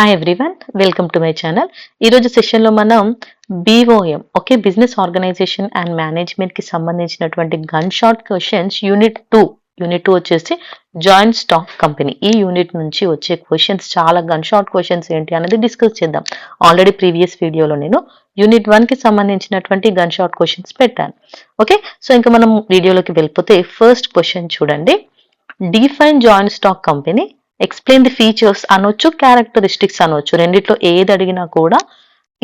Hi everyone, welcome to my channel. ఈరోజు సెషన్లో మనం బీఓఎం బిజినెస్ ఆర్గనైజేషన్ అండ్ మేనేజ్మెంట్ కి సంబంధించినటువంటి gun shot questions unit two వచ్చేసి జాయింట్ స్టాక్ కంపెనీ. ఈ యూనిట్ నుంచి వచ్చే క్వశ్చన్స్ చాలా గన్ షాట్ క్వశ్చన్స్ ఏంటి అనేది డిస్కస్ చేద్దాం. ఆల్రెడీ ప్రీవియస్ వీడియోలో నేను యూనిట్ 1 కి సంబంధించినటువంటి గన్ షాట్ క్వశ్చన్స్ పెట్టాను. ఓకే, సో ఇంకా మనం వీడియోలోకి వెళ్ళిపోతే ఫస్ట్ క్వశ్చన్ చూడండి. Define joint stock company, explain the features అనొచ్చు, క్యారెక్టరిస్టిక్స్ అనొచ్చు. రెండిట్లో ఏది అడిగినా కూడా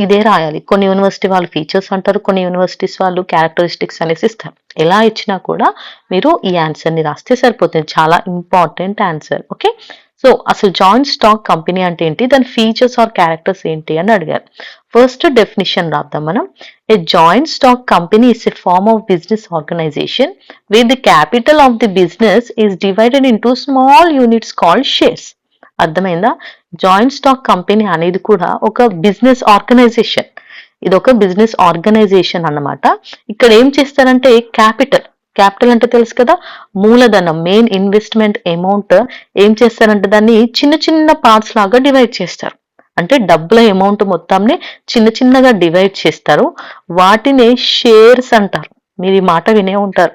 ఇదే రాయాలి. కొన్ని యూనివర్సిటీ వాళ్ళు ఫీచర్స్ అంటారు, కొన్ని యూనివర్సిటీస్ వాళ్ళు క్యారెక్టరిస్టిక్స్ అనేసి ఇస్తారు. ఎలా ఇచ్చినా కూడా మీరు ఈ ఆన్సర్ ని రాస్తే సరిపోతుంది. చాలా ఇంపార్టెంట్ ఆన్సర్. ఓకే, సో అసలు జాయింట్ స్టాక్ కంపెనీ అంటే ఏంటి, దాని ఫీచర్స్ ఆర్ క్యారెక్టర్స్ ఏంటి అని అడిగారు. ఫస్ట్ డెఫినిషన్ రాద్దాం మనం. A joint stock company is a form of business organization where the capital of the business is divided into small units called shares. అర్థమైందా? Joint stock company అనేది కూడా ఒక business organisation. ఇది ఒక బిజినెస్ ఆర్గనైజేషన్ అన్నమాట. ఇక్కడ ఏం చేస్తారంటే క్యాపిటల్ అంటే తెలుసు కదా, మూలధనం, మెయిన్ ఇన్వెస్ట్మెంట్ అమౌంట్. ఏం చేస్తారంటే దాన్ని చిన్న చిన్న పార్ట్స్ లాగా డివైడ్ చేస్తారు. అంటే డబ్బుల అమౌంట్ మొత్తాన్ని చిన్న చిన్నగా డివైడ్ చేస్తారు. వాటినే షేర్స్ అంటారు. మీరు ఈ మాట వినే ఉంటారు,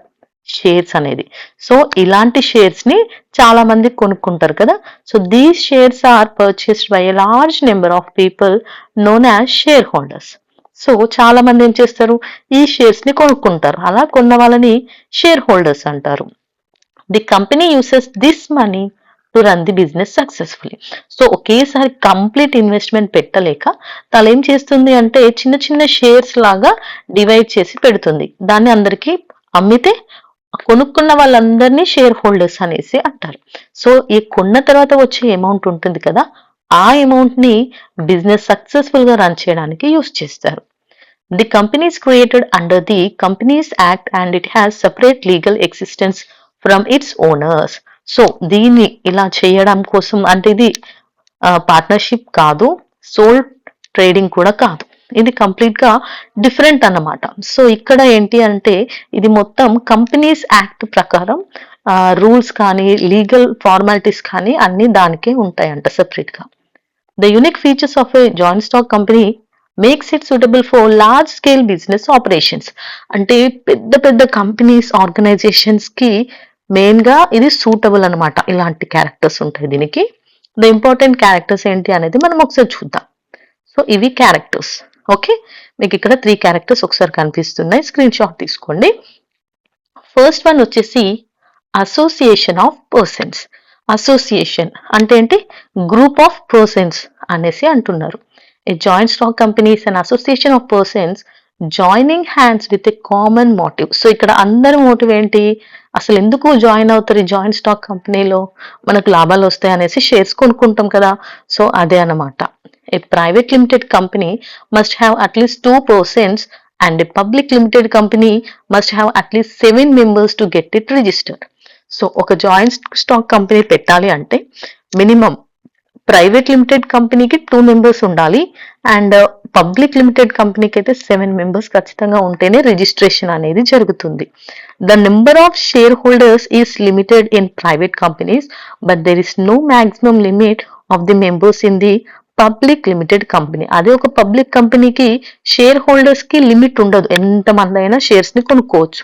షేర్స్ అనేది. సో ఇలాంటి షేర్స్ ని చాలా మంది కొనుక్కుంటారు కదా. So these shares are purchased by a large number of people known as share holders. So చాలా మంది ఏం చేస్తారు, ఈ షేర్స్ ని కొనుక్కుంటారు. అలా కొన్న వాళ్ళని షేర్ హోల్డర్స్ అంటారు. The company uses this money to run the business successfully. So ఒకేసారి కంప్లీట్ ఇన్వెస్ట్మెంట్ పెట్టలేక తను ఏం చేస్తుంది అంటే చిన్న చిన్న షేర్స్ లాగా డివైడ్ చేసి పెడుతుంది. దాన్ని అందరికీ అమ్మితే కొనుక్కున్న వాళ్ళందరినీ షేర్ హోల్డర్స్ అనేసి అంటారు. సో ఈ కొన్న తర్వాత వచ్చే అమౌంట్ ఉంటుంది కదా, ఆ అమౌంట్ ని బిజినెస్ సక్సెస్ఫుల్ గా రన్ చేయడానికి యూస్ చేస్తారు. The company is created under the Companies Act and it has separate legal existence from its owners. So దీన్ని ఇలా చేయడం కోసం అంటే ఇది పార్ట్నర్షిప్ కాదు, సోల్ ట్రేడింగ్ కూడా కాదు, ఇది కంప్లీట్ గా డిఫరెంట్ అన్నమాట. సో ఇక్కడ ఏంటి అంటే ఇది మొత్తం కంపెనీస్ యాక్ట్ ప్రకారం రూల్స్ కానీ లీగల్ ఫార్మాలిటీస్ కానీ అన్ని దానికే ఉంటాయంట సెపరేట్ గా. The unique features of A joint stock company makes it suitable for large scale business operations. అంటే పెద్ద పెద్ద కంపెనీస్ ఆర్గనైజేషన్స్ కి మెయిన్ గా ఇది సూటబుల్ అనమాట. ఇలాంటి క్యారెక్టర్స్ ఉంటాయి దీనికి. ద ఇంపార్టెంట్ క్యారెక్టర్స్ ఏంటి అనేది మనం ఒకసారి చూద్దాం. సో ఇవి క్యారెక్టర్స్. ఓకే, మీకు ఇక్కడ 3 క్యారెక్టర్స్ ఒకసారి కనిపిస్తున్నాయి, స్క్రీన్ షాట్ తీసుకోండి. ఫస్ట్ వన్ వచ్చేసి అసోసియేషన్ ఆఫ్ పర్సన్స్. అసోసియేషన్ అంటే ఏంటి, గ్రూప్ ఆఫ్ పర్సన్స్ అనేసి అంటున్నారు. A joint stock company is an association of persons joining hands with a common motive. So ఇక్కడ అందరి మోటివ్ ఏంటి, అసలు ఎందుకు జాయిన్ అవుతారు ఈ జాయింట్ స్టాక్ కంపెనీలో, మనకు లాభాలు వస్తాయి అనేసి షేర్స్ కొనుక్కుంటాం కదా. సో అదే అన్నమాట. A private limited company must have at least 2 persons and a public limited company must have at least 7 members to get it registered. So ఒక జాయింట్ స్టాక్ కంపెనీ పెట్టాలి అంటే మినిమం ప్రైవేట్ లిమిటెడ్ కంపెనీకి 2 members ఉండాలి and public limited కంపెనీకి అయితే 7 members ఖచ్చితంగా ఉంటేనే registration అనేది జరుగుతుంది. The number of share holders is limited in private companies but there is no maximum limit of the members in the public limited company. అదే ఒక పబ్లిక్ కంపెనీకి షేర్ హోల్డర్స్ కి లిమిట్ ఉండదు, ఎంతమంది అయినా షేర్స్ ని కొనుక్కోవచ్చు.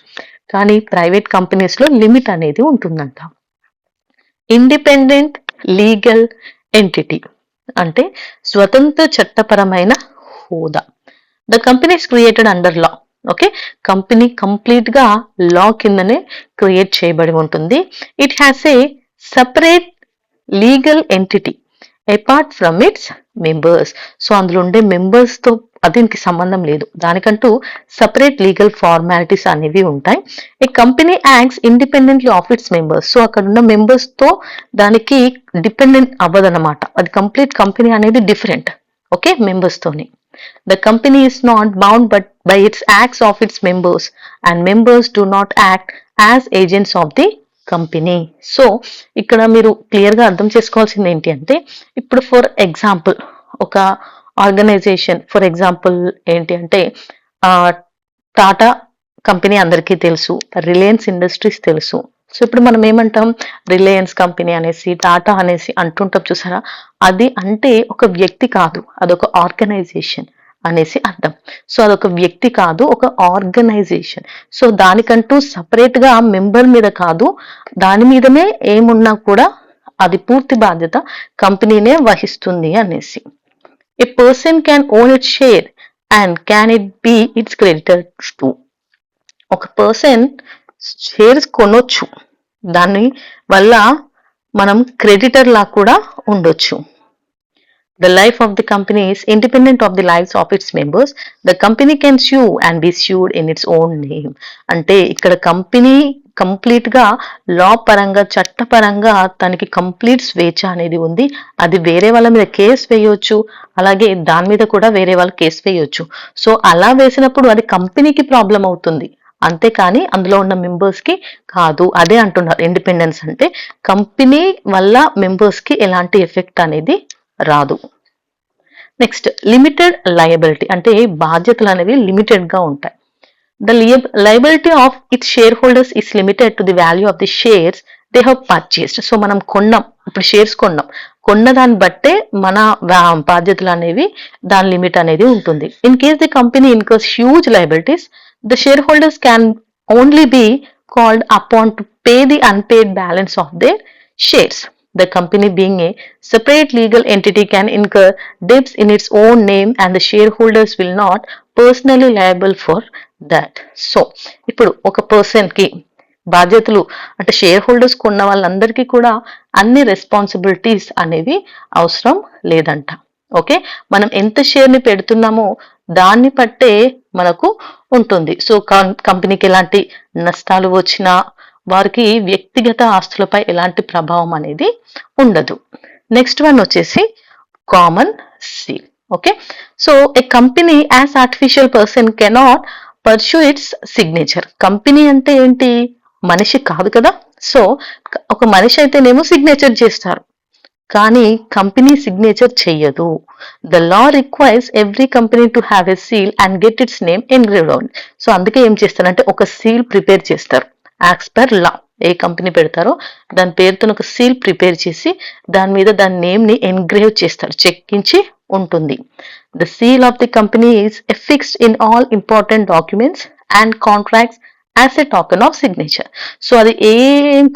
కానీ ప్రైవేట్ కంపెనీస్ లో లిమిట్ అనేది ఉంటుందంట. ఇండిపెండెంట్ లీగల్ ఎంటిటీ అంటే స్వతంత్ర చట్టపరమైన హోదా. The company is created under law. Okay, company complete గా లా కిందనే క్రియేట్ చేయబడి ఉంటుంది. It has a separate legal entity apart from its members. So అందులో ఉండే మెంబర్స్ తో దీనికి సంబంధం లేదు, దానికంటూ సపరేట్ లీగల్ ఫార్మాలిటీస్ అనేవి ఉంటాయి. A company acts independently of its members. So అక్కడ ఉన్న మెంబర్స్ తో దానికి డిపెండెంట్ అవ్వదన్నమాట. అది కంప్లీట్ కంపెనీ అనేది డిఫరెంట్. ఓకే, మెంబర్స్ తోని. The company is not bound but by its acts of its members and members do not act as agents of the company. So ఇక్కడ మీరు క్లియర్ గా అర్థం చేసుకోవాల్సింది ఏంటి అంటే, ఇప్పుడు ఫర్ ఎగ్జాంపుల్ ఒక ఆర్గనైజేషన్, ఫర్ ఎగ్జాంపుల్ ఏంటి అంటే టాటా కంపెనీ అందరికీ తెలుసు, రిలయన్స్ ఇండస్ట్రీస్ తెలుసు, సో ఇప్పుడు మనం ఏమంటాం, రిలయన్స్ కంపెనీ అనేసి, టాటా అనేసి అంటుంటాం చూసారా, అది అంటే ఒక వ్యక్తి కాదు, అదొక ఆర్గనైజేషన్ అనేసి అర్థం. సో అదొక వ్యక్తి కాదు, ఒక ఆర్గనైజేషన్. సో దానికంటూ సపరేట్ గా మెంబర్ మీద కాదు, దాని మీదనే ఏమున్నా కూడా అది పూర్తి బాధ్యత కంపెనీనే వహిస్తుంది అనేసి. A person can own it share and can it be its creditors to. ఒక పర్సన్ షేర్స్ కొనొచ్చు, దాని వల్ల మనం క్రెడిటర్ లా కూడా ఉండొచ్చు. The life of the company is independent of the lives of its members. The company can sue and be sued in its own name. అంటే ఇక్కడ company complete గా లా పరంగా, చట్టపరంగా తనకి కంప్లీట్ స్వేచ్ఛ అనేది ఉంది. అది వేరే వాళ్ళ మీద కేసు వేయొచ్చు, అలాగే దాని మీద కూడా వేరే వాళ్ళు కేసు వేయొచ్చు. సో అలా వేసినప్పుడు అది కంపెనీకి ప్రాబ్లం అవుతుంది, అంతేకాని అందులో ఉన్న మెంబర్స్ కి కాదు. అదే అంటున్నారు ఇండిపెండెన్స్ అంటే, కంపెనీ వల్ల మెంబర్స్ కి ఎలాంటి ఎఫెక్ట్ అనేది రాదు. నెక్స్ట్ లిమిటెడ్ లయబిలిటీ అంటే బాధ్యతలు అనేవి లిమిటెడ్ గా ఉంటాయి. The liability of its shareholders is limited to the value of the shares they have purchased. So మనం కొన్నాం, ఇప్పుడు షేర్స్ కొన్న దాన్ని బట్టే మన బాధ్యతలు అనేవి, దాని లిమిట్ అనేది ఉంటుంది. In case the company incurs huge liabilities, the share holders can only be called upon to pay the unpaid balance of their shares. The company being a separate legal entity can incur debts in its own name and the shareholders will not personally liable for that. So, ఇప్పుడు ఒక person కి బాధ్యతలు అంటే share holders కొన్న వాళ్ళందరికీ కూడా అన్ని responsibilities అనేవి అవసరం లేదంట. ఓకే, మనం ఎంత షేర్ ని పెడుతున్నామో దాన్ని బట్టే మనకు ఉంటుంది. సో కంపెనీకి ఎలాంటి నష్టాలు వచ్చినా వారికి వ్యక్తిగత ఆస్తులపై ఎలాంటి ప్రభావం అనేది ఉండదు. నెక్స్ట్ వన్ వచ్చేసి common seal. Okay, so A company as artificial person cannot pursue it's signature. Company అంటే ఏంటి, మనిషి కాదు కదా. సో ఒక మనిషి అయితేనేమో సిగ్నేచర్ చేస్తారు, కానీ కంపెనీ సిగ్నేచర్ చెయ్యదు. The law requires every company to have a seal and get its name engraved on. So అందుకే ఏం చేస్తారంటే ఒక సీల్ ప్రిపేర్ చేస్తారు. యాజ్ పర్ లా ఏ కంపెనీ పెడతారో దాని పేరుతో ఒక సీల్ ప్రిపేర్ చేసి దాని మీద దాని నేమ్ ని ఎన్గ్రేవ్ చేస్తారు, చెక్కించి ఉంటుంది. The seal of the company is fixed in all important documents and contracts as a token of signature. So అది ఏ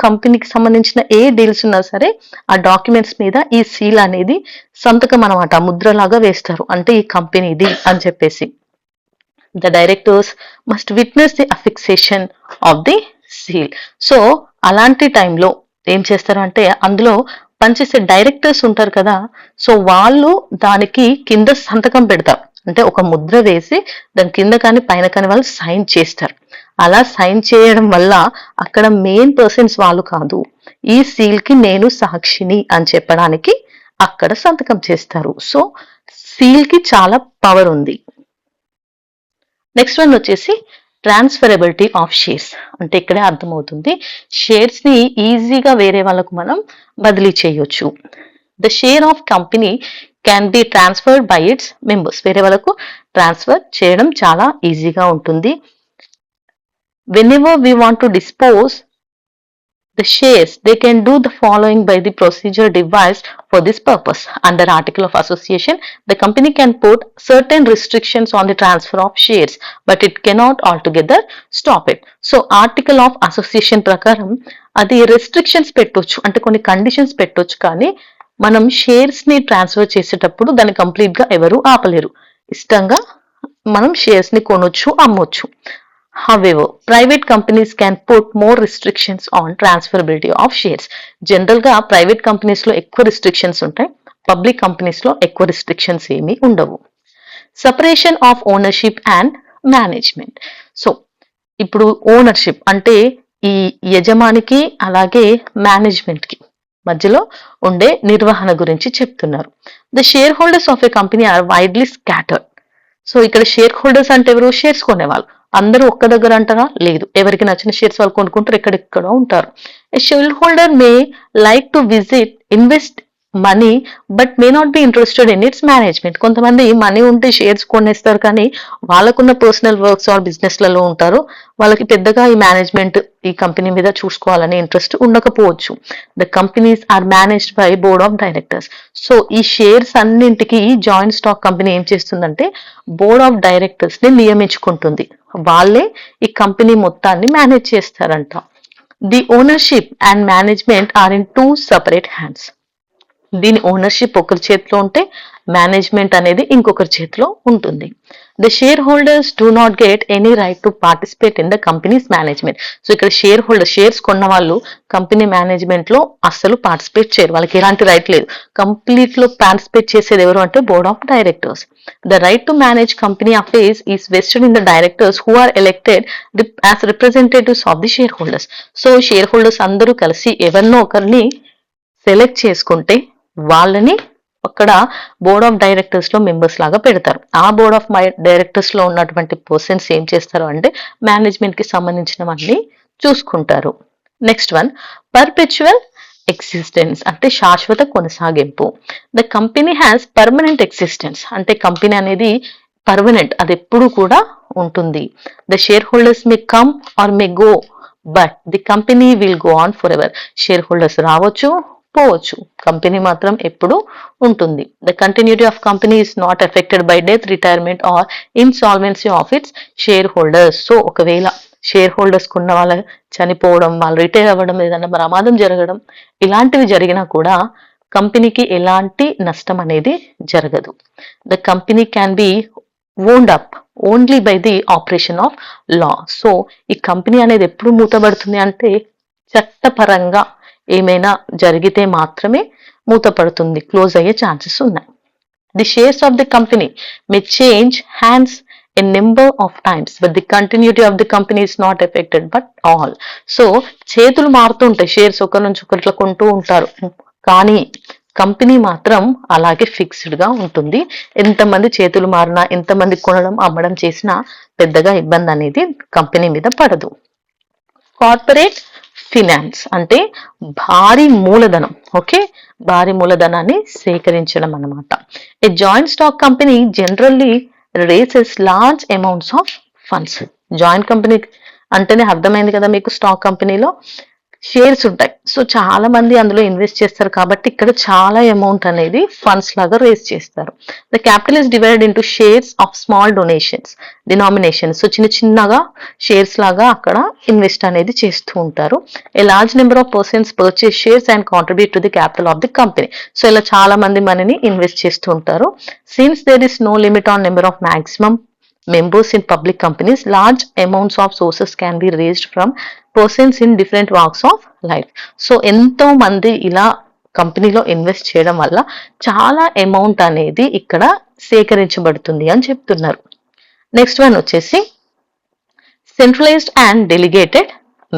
కంపెనీకి సంబంధించిన ఏ డీల్స్ ఉన్నా సరే ఆ డాక్యుమెంట్స్ మీద ఈ సీల్ అనేది సంతకం అనమాట, ముద్రలాగా వేస్తారు, అంటే ఈ కంపెనీది అని చెప్పేసి. The directors must witness the affixation of the seal. So అలాంటి టైంలో ఏం చేస్తారు అంటే, అందులో పనిచేసే డైరెక్టర్స్ ఉంటారు కదా, సో వాళ్ళు దానికి కింద సంతకం పెడతారు, అంటే ఒక ముద్ర వేసి దాని కింద కానీ పైన కానీ వాళ్ళు సైన్ చేస్తారు. అలా సైన్ చేయడం వల్ల అక్కడ మెయిన్ పర్సన్స్ వాళ్ళు కాదు, ఈ సీల్ కి నేను సాక్షిని అని చెప్పడానికి అక్కడ సంతకం చేస్తారు. సో సీల్ కి చాలా పవర్ ఉంది. నెక్స్ట్ వన్ వచ్చేసి ట్రాన్స్ఫరబిలిటీ ఆఫ్ షేర్స్. అంటే ఇక్కడే అర్థమవుతుంది, షేర్స్ ని ఈజీగా వేరే వాళ్ళకు మనం బదిలీ చేయొచ్చు. The share of company can be transferred by its members. వేరే వాళ్ళకు ట్రాన్స్ఫర్ చేయడం చాలా ఈజీగా ఉంటుంది. Whenever we want to dispose the shares, they can do the following by the procedure devised for this purpose. Under Article of Association, the company can put certain restrictions on the transfer of shares, but it cannot altogether stop it. So, Article of Association ప్రకారం అది restrictions పెట్టొచ్చు, అంటే కొన్ని conditions పెట్టొచ్చు, కానీ మనం shares ని transfer చేసేటప్పుడు దాన్ని కంప్లీట్ గా ఎవరు ఆపలేరు. ఇష్టంగా మనం షేర్స్ ని కొనొచ్చు, అమ్మొచ్చు. However, private companies can put more restrictions on transferability of shares. General గా ప్రైవేట్ కంపెనీస్ లో ఎక్కువ రిస్ట్రిక్షన్స్ ఉంటాయి, పబ్లిక్ కంపెనీస్ లో ఎక్కువ రిస్ట్రిక్షన్స్ ఏమీ ఉండవు. Separation of ownership and management. So ఇప్పుడు ఓనర్షిప్ అంటే ఈ యజమానికి అలాగే మేనేజ్మెంట్ కి మధ్యలో ఉండే నిర్వహణ గురించి చెప్తున్నారు. The share holders of a company are widely scattered. So ఇక్కడ షేర్ హోల్డర్స్ అంటే ఎవరు, షేర్స్ కొనేవాళ్ళు. అందరూ ఒక్క దగ్గర అంటారా, లేదు, ఎవరికి నచ్చిన షేర్స్ వాళ్ళు కొనుక్కుంటారు, ఎక్కడెక్కడ ఉంటారు. A share holder may like to visit invest money but may not be interested in its management. కొంతమంది మనీ ఉంటే షేర్స్ కొనేస్తారు కానీ వాళ్ళకున్న పర్సనల్ వర్క్స్ ఆర్ బిజినెస్లలో ఉంటారు. వాళ్ళకి పెద్దగా ఈ మేనేజ్మెంట్ ఈ కంపెనీ మీద చూసుకోవాలనే ఇంట్రెస్ట్ ఉండకపోవచ్చు. The companies are managed by board of directors. So ఈ షేర్స్ అన్నింటికి జాయింట్ స్టాక్ కంపెనీ ఏం చేస్తుందంటే బోర్డ్ ఆఫ్ డైరెక్టర్స్ ని నియమించుకుంటుంది. వాళ్ళే ఈ కంపెనీ మొత్తాన్ని మేనేజ్ చేస్తారంట. The ownership and management or in 2 separate hands. దీని ఓనర్షిప్ ఒకరి చేతిలో ఉంటే మేనేజ్మెంట్ అనేది ఇంకొకరి చేతిలో ఉంటుంది. The share holders do not get any right to participate in the companies management. So ఇక్కడ షేర్ హోల్డర్ షేర్స్ కొన్న వాళ్ళు కంపెనీ మేనేజ్మెంట్ లో అస్సలు పార్టిసిపేట్ చేయరు. వాళ్ళకి ఎలాంటి రైట్ లేదు. కంప్లీట్ లో పార్టిసిపేట్ చేసేది ఎవరు అంటే board of directors. The right to manage company affairs is vested in the directors who are elected as representatives of the share holders. So shareholders అందరూ కలిసి ఎవరినో ఒకరిని సెలెక్ట్ చేసుకుంటే వాళ్ళని అక్కడ బోర్డ్ ఆఫ్ డైరెక్టర్స్ లో మెంబర్స్ లాగా పెడతారు. ఆ బోర్డ్ ఆఫ్ డైరెక్టర్స్ లో ఉన్నటువంటి పర్సన్స్ ఏం చేస్తారు అంటే మేనేజ్మెంట్ కి సంబంధించినవన్నీ చూసుకుంటారు. నెక్స్ట్ వన్, పర్పెచువల్ ఎగ్జిస్టెన్స్ అంటే శాశ్వత కొనసాగింపు. The company has permanent existence అంటే కంపెనీ అనేది పర్మనెంట్, అది ఎప్పుడు కూడా ఉంటుంది. The share holders may come or may go but the company will go on for ever. Shareholders రావచ్చు పోవచ్చు, కంపెనీ మాత్రం ఎప్పుడు ఉంటుంది. The continuity of company is not affected by death, retirement or insolvency of its share holders. So ఒకవేళ shareholders కున్న వాళ్ళ చనిపోవడం, వాళ్ళు రిటైర్ అవ్వడం, ఏదైనా ప్రమాదం జరగడం ఇలాంటివి జరిగినా కూడా కంపెనీకి ఎలాంటి నష్టం అనేది జరగదు. The company can be owned up only by the operation of law. So ఈ కంపెనీ అనేది ఎప్పుడు మూతబడుతుంది అంటే చట్టపరంగా ఏమైనా జరిగితే మాత్రమే మూతపడుతుంది, క్లోజ్ అయ్యే ఛాన్సెస్ ఉన్నాయి. The shares of the company May change hands a number of times but the continuity of the company is not affected but all. So చేతులు మారుతుంటాయి, షేర్స్ ఒకరి నుంచి ఒకరిలో కొంటూ ఉంటారు కానీ కంపెనీ మాత్రం అలాగే ఫిక్స్డ్ గా ఉంటుంది. ఎంతమంది చేతులు మారినా, ఎంతమంది కొనడం అమ్మడం చేసినా పెద్దగా ఇబ్బంది అనేది కంపెనీ మీద పడదు. కార్పొరేట్ ఫినాన్స్ అంటే భారీ మూలధనం. ఓకే, భారీ మూలధనాన్ని సేకరించడం అన్నమాట. A joint stock company generally raises large amounts of funds. Joint company అంటేనే అర్థమైంది కదా మీకు, స్టాక్ కంపెనీలో షేర్స్ ఉంటాయి. సో చాలా మంది అందులో ఇన్వెస్ట్ చేస్తారు కాబట్టి ఇక్కడ చాలా అమౌంట్ అనేది ఫండ్స్ లాగా రేస్ చేస్తారు. The capital is divided into shares of small donations denominations. So చిన్న చిన్నగా షేర్స్ లాగా అక్కడ ఇన్వెస్ట్ అనేది చేస్తూ ఉంటారు. A large number of persons purchase shares and contribute to the capital of the company. So ఇలా చాలా మంది మనీని ఇన్వెస్ట్ చేస్తూ ఉంటారు. Since there is no limit on number of maximum members in public companies, large amounts of sources can be raised from persons in different walks of life. So ఎంతో మంది ఇలా కంపెనీలో ఇన్వెస్ట్ చేయడం వల్ల చాలా అమౌంట్ అనేది ఇక్కడ సేకరించబడుతుంది అని చెప్తున్నారు. నెక్స్ట్ వన్ వచ్చేసి centralised and delegated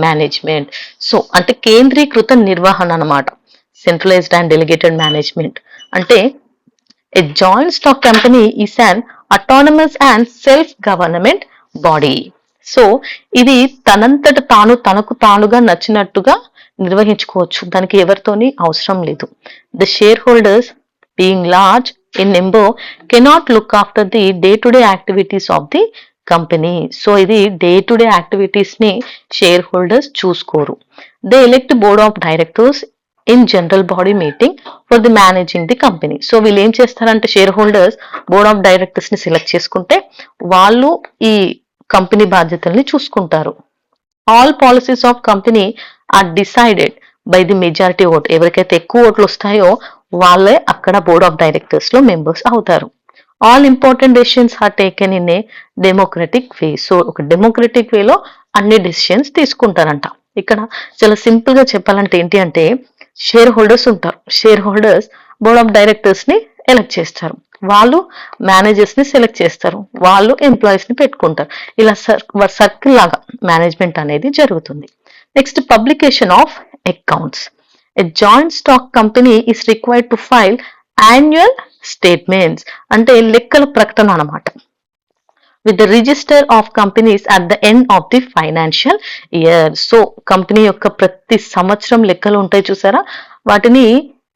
management. So అంటే కేంద్రీకృత నిర్వహణ అన్నమాట. సెంట్రలైజ్డ్ అండ్ డెలిగేటెడ్ మేనేజ్మెంట్ అంటే a joint stock company is an autonomous and self-government body. So ఇది తనంతట తాను తనకు తానుగా నచ్చినట్టుగా నిర్వహించుకోవచ్చు, దానికి ఎవరితోని అవసరం లేదు. The share holders being large in number cannot look after the day to day activities of the company. So ఇది డే టు డే యాక్టివిటీస్ ని షేర్ హోల్డర్స్ చూసుకోరు. They elect board of directors in general body meeting for the managing the company. So వీళ్ళు ఏం చేస్తారంటే share holders board of directors ని select చేసుకుంటే వాళ్ళు ఈ కంపెనీ బాధ్యతల్ని చూసుకుంటారు. All policies of company are decided by the majority vote. ఎవరికైతే ఎక్కువ ఓట్లు వస్తాయో వాళ్ళే అక్కడ బోర్డ్ ఆఫ్ డైరెక్టర్స్ లో మెంబర్స్ అవుతారు. All important decisions are taken in a democratic way. So ఒక డెమోక్రటిక్ వేలో అన్ని డెసిషన్స్ తీసుకుంటారంట. ఇక్కడ చాలా సింపుల్ గా చెప్పాలంటే ఏంటి అంటే షేర్ హోల్డర్స్ ఉంటారు, share holders board of directors ని ఎలక్ట్ చేస్తారు, వాళ్ళు మేనేజర్స్ ని సెలెక్ట్ చేస్తారు, వాళ్ళు ఎంప్లాయీస్ ని పెట్టుకుంటారు. ఇలా సర్కిల్ లాగా మేనేజ్మెంట్ అనేది జరుగుతుంది. Next publication of accounts. A joint stock company is required to file annual statements అంటే లెక్కల ప్రకటన అన్నమాట with the register of companies at the end of the financial year. So company యొక్క ప్రతి సంవత్సరం లెక్కలు ఉంటాయి చూసారా, వాటిని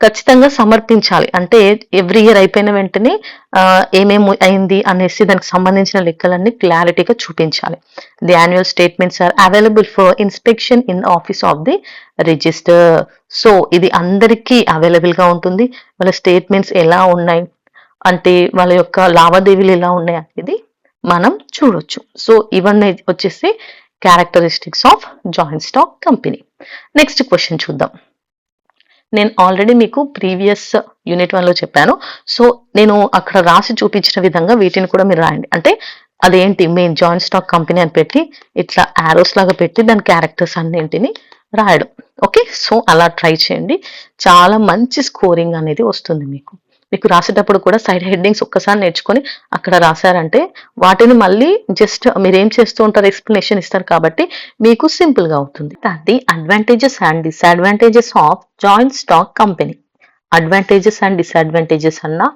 ఖచ్చితంగా సమర్పించాలి. అంటే ఎవ్రీ ఇయర్ అయిపోయిన వెంటనే ఏమేమి అయింది అనేసి దానికి సంబంధించిన లెక్కలన్నీ క్లారిటీగా చూపించాలి. The annual statements are available for inspection in office of the register. So ఇది అందరికీ అవైలబుల్ గా ఉంటుంది. వాళ్ళ స్టేట్మెంట్స్ ఎలా ఉన్నాయి అంటే వాళ్ళ యొక్క లావాదేవీలు ఎలా ఉన్నాయి అనేది మనం చూడొచ్చు. సో ఇవన్నీ వచ్చేసి characteristics of joint stock company. Next question చూద్దాం. నేను ఆల్రెడీ మీకు ప్రీవియస్ యూనిట్ 1 లో చెప్పాను. సో నేను అక్కడ రాసి చూపించిన విధంగా వీటిని కూడా మీరు రాయండి. అంటే అదేంటి మెయిన్ జాయింట్ స్టాక్ కంపెనీ అని పెట్టి ఇట్లా యారోస్ లాగా పెట్టి దాని క్యారెక్టర్స్ అన్నింటిని రాయడం. ఓకే, సో అలా ట్రై చేయండి. చాలా మంచి స్కోరింగ్ అనేది వస్తుంది మీకు. మీకు రాసేటప్పుడు కూడా సైడ్ హెడ్డింగ్స్ ఒక్కసారి నేర్చుకొని అక్కడ రాశారంటే వాటిని మళ్ళీ జస్ట్ మీరు ఏం చేస్తూ ఉంటారు ఎక్స్ప్లెనేషన్ ఇస్తారు కాబట్టి మీకు సింపుల్ గా అవుతుంది. The advantages and disadvantages of joint stock company. Advantages and disadvantages అన్నా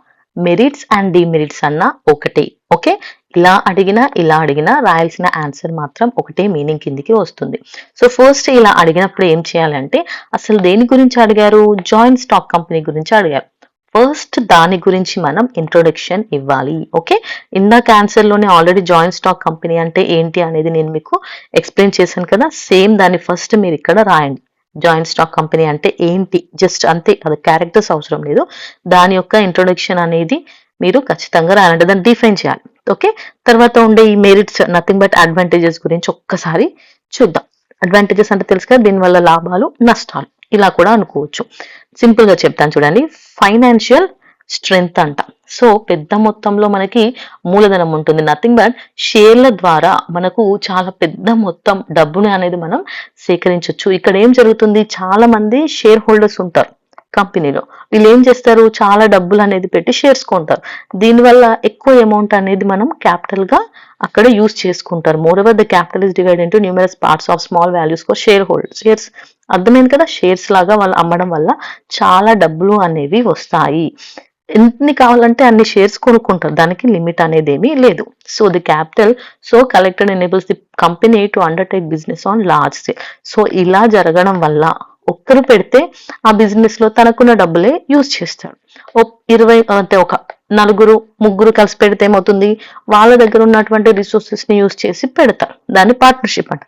మెరిట్స్ అండ్ డిమెరిట్స్ అన్నా ఒకటే. ఓకే, ఇలా అడిగినా రాయాల్సిన ఆన్సర్ మాత్రం ఒకటే మీనింగ్ కిందికి వస్తుంది. సో ఫస్ట్ ఇలా అడిగినప్పుడు ఏం చేయాలంటే అసలు దేని గురించి అడిగారు? జాయింట్ స్టాక్ కంపెనీ గురించి అడిగారు. ఫస్ట్ దాని గురించి మనం ఇంట్రొడక్షన్ ఇవ్వాలి. ఓకే, ఇందాక ఆన్సర్ లోనే ఆల్రెడీ జాయింట్ స్టాక్ కంపెనీ అంటే ఏంటి అనేది నేను మీకు ఎక్స్ప్లెయిన్ చేశాను కదా. సేమ్ దాన్ని ఫస్ట్ మీరు ఇక్కడ రాయండి. జాయింట్ స్టాక్ కంపెనీ అంటే ఏంటి, జస్ట్ అంతే, అది క్యారెక్టర్స్ అవసరం లేదు. దాని యొక్క ఇంట్రొడక్షన్ అనేది మీరు ఖచ్చితంగా రాయాలంటే దాన్ని డిఫైన్ చేయాలి. ఓకే, తర్వాత ఉండే ఈ మెరిట్స్ నథింగ్ బట్ అడ్వాంటేజెస్ గురించి ఒక్కసారి చూద్దాం. అడ్వాంటేజెస్ అంటే తెలుసు కదా, దీనివల్ల లాభాలు నష్టాలు ఇలా కూడా అనుకోవచ్చు. సింపుల్ గా చెప్తాను చూడండి. ఫైనాన్షియల్ స్ట్రెంగ్త్ అంట. సో పెద్ద మొత్తంలో మనకి మూలధనం ఉంటుంది. నథింగ్ బట్ షేర్ల ద్వారా మనకు చాలా పెద్ద మొత్తం డబ్బుని అనేది మనం సేకరించవచ్చు. ఇక్కడ ఏం జరుగుతుంది, చాలా మంది షేర్ హోల్డర్స్ ఉంటారు కంపెనీలో. వీళ్ళు ఏం చేస్తారు, చాలా డబ్బులు అనేది పెట్టి షేర్స్ కొంటారు. దీనివల్ల ఎక్కువ అమౌంట్ అనేది మనం క్యాపిటల్ గా అక్కడ యూజ్ చేసుకుంటారు. More ever the capital is divided into numerous parts of small values for share holders. Shares అర్థమైంది కదా, షేర్స్ లాగా వాళ్ళు అమ్మడం వల్ల చాలా డబ్బులు అనేవి వస్తాయి. ఎన్ని కావాలంటే అన్ని షేర్స్ కొనుక్కుంటారు, దానికి లిమిట్ అనేది ఏమీ లేదు. So the capital so collected enables the company to undertake business on large scale. So ఇలా జరగడం వల్ల ఒక్కరు పెడితే ఆ బిజినెస్ లో తనకున్న డబ్బులే యూజ్ చేస్తాడు. 20 అంటే ఒక నలుగురు ముగ్గురు కలిసి పెడితే ఏమవుతుంది, వాళ్ళ దగ్గర ఉన్నటువంటి రిసోర్సెస్ ని యూజ్ చేసి పెడతారు. దాన్ని పార్ట్నర్షిప్ అంట.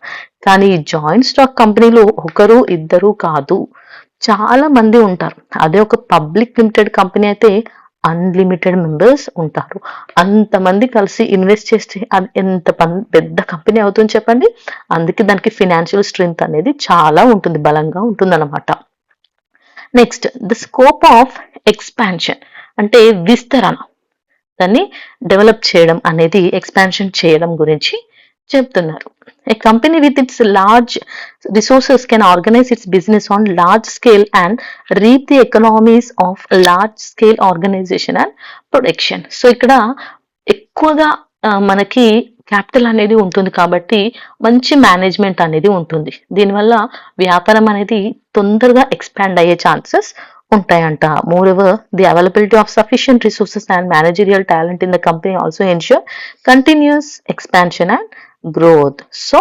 కానీ ఈ జాయింట్ స్టాక్ కంపెనీలో ఒకరు ఇద్దరు కాదు, చాలా మంది ఉంటారు. అదే ఒక పబ్లిక్ లిమిటెడ్ కంపెనీ అయితే అన్లిమిటెడ్ మెంబర్స్ ఉంటారు. అంతమంది కలిసి ఇన్వెస్ట్ చేస్తే అది ఎంత పెద్ద కంపెనీ అవుతుంది చెప్పండి. అందుకే దానికి ఫినాన్షియల్ స్ట్రెంగ్త్ అనేది చాలా ఉంటుంది, బలంగా ఉంటుంది అనమాట. Next the scope of expansion అంటే విస్తరణ, దాన్ని డెవలప్ చేయడం అనేది ఎక్స్పాన్షన్ చేయడం గురించి చెప్తున్నారు. A company with its large resources can organize its business on large scale and reap the economies of large scale organization and production. So ఇక్కడ ఎక్కువగా మనకి క్యాపిటల్ అనేది ఉంటుంది కాబట్టి మంచి మేనేజ్మెంట్ అనేది ఉంటుంది. దీనివల్ల వ్యాపారం అనేది తొందరగా ఎక్స్పాండ్ అయ్యే ఛాన్సెస్ ఉంటాయంట. More ever the availability of sufficient resources and managerial talent in the company also ensure continuous expansion and growth. So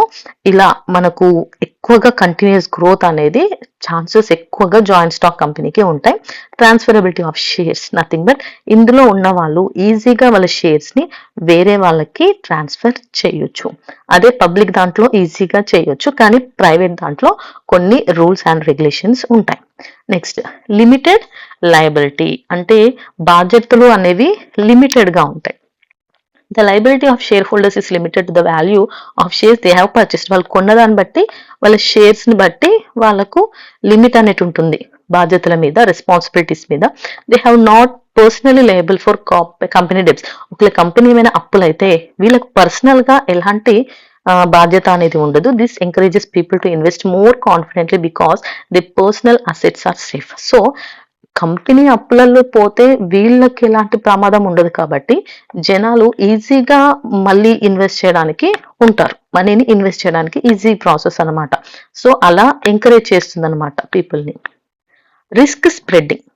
ఇలా మనకు ఎక్కువగా కంటిన్యూస్ గ్రోత్ అనేది ఛాన్సెస్ ఎక్కువగా జాయింట్ స్టాక్ కంపెనీకి ఉంటాయి. ట్రాన్స్ఫరబిలిటీ ఆఫ్ షేర్స్ నథింగ్ బట్ ఇందులో ఉన్న వాళ్ళు ఈజీగా వాళ్ళ షేర్స్ ని వేరే వాళ్ళకి ట్రాన్స్ఫర్ చేయొచ్చు. అదే పబ్లిక్ దాంట్లో ఈజీగా చేయొచ్చు, కానీ ప్రైవేట్ దాంట్లో కొన్ని రూల్స్ అండ్ రెగ్యులేషన్స్ ఉంటాయి. నెక్స్ట్ లిమిటెడ్ లయబిలిటీ అంటే బాధ్యతలు అనేవి లిమిటెడ్ గా ఉంటాయి. The liability of shareholders is limited to the value of shares they have purchased. వాళ్ళు కొన్నదాన్ని బట్టి వాళ్ళ షేర్స్ ని బట్టి వాళ్ళకు లిమిట్ అనేది ఉంటుంది బాధ్యతల మీద, రెస్పాన్సిబిలిటీస్ మీద. They have not personally liable for company debts. ఒకవేళ కంపెనీ మీద అప్పులైతే వీళ్ళకు పర్సనల్ గా ఎలాంటి బాధ్యత అనేది ఉండదు. This encourages people to invest more confidently because the personal assets are safe. So company అప్పులలో పోతే వీళ్ళకి ఎలాంటి ప్రమాదం ఉండదు కాబట్టి జనాలు ఈజీగా మళ్ళీ ఇన్వెస్ట్ చేయడానికి ఉంటారు. మనీని ఇన్వెస్ట్ చేయడానికి ఈజీ ప్రాసెస్ అనమాట. సో అలా ఎంకరేజ్ చేస్తుంది అనమాట పీపుల్ ని. Risk spreading.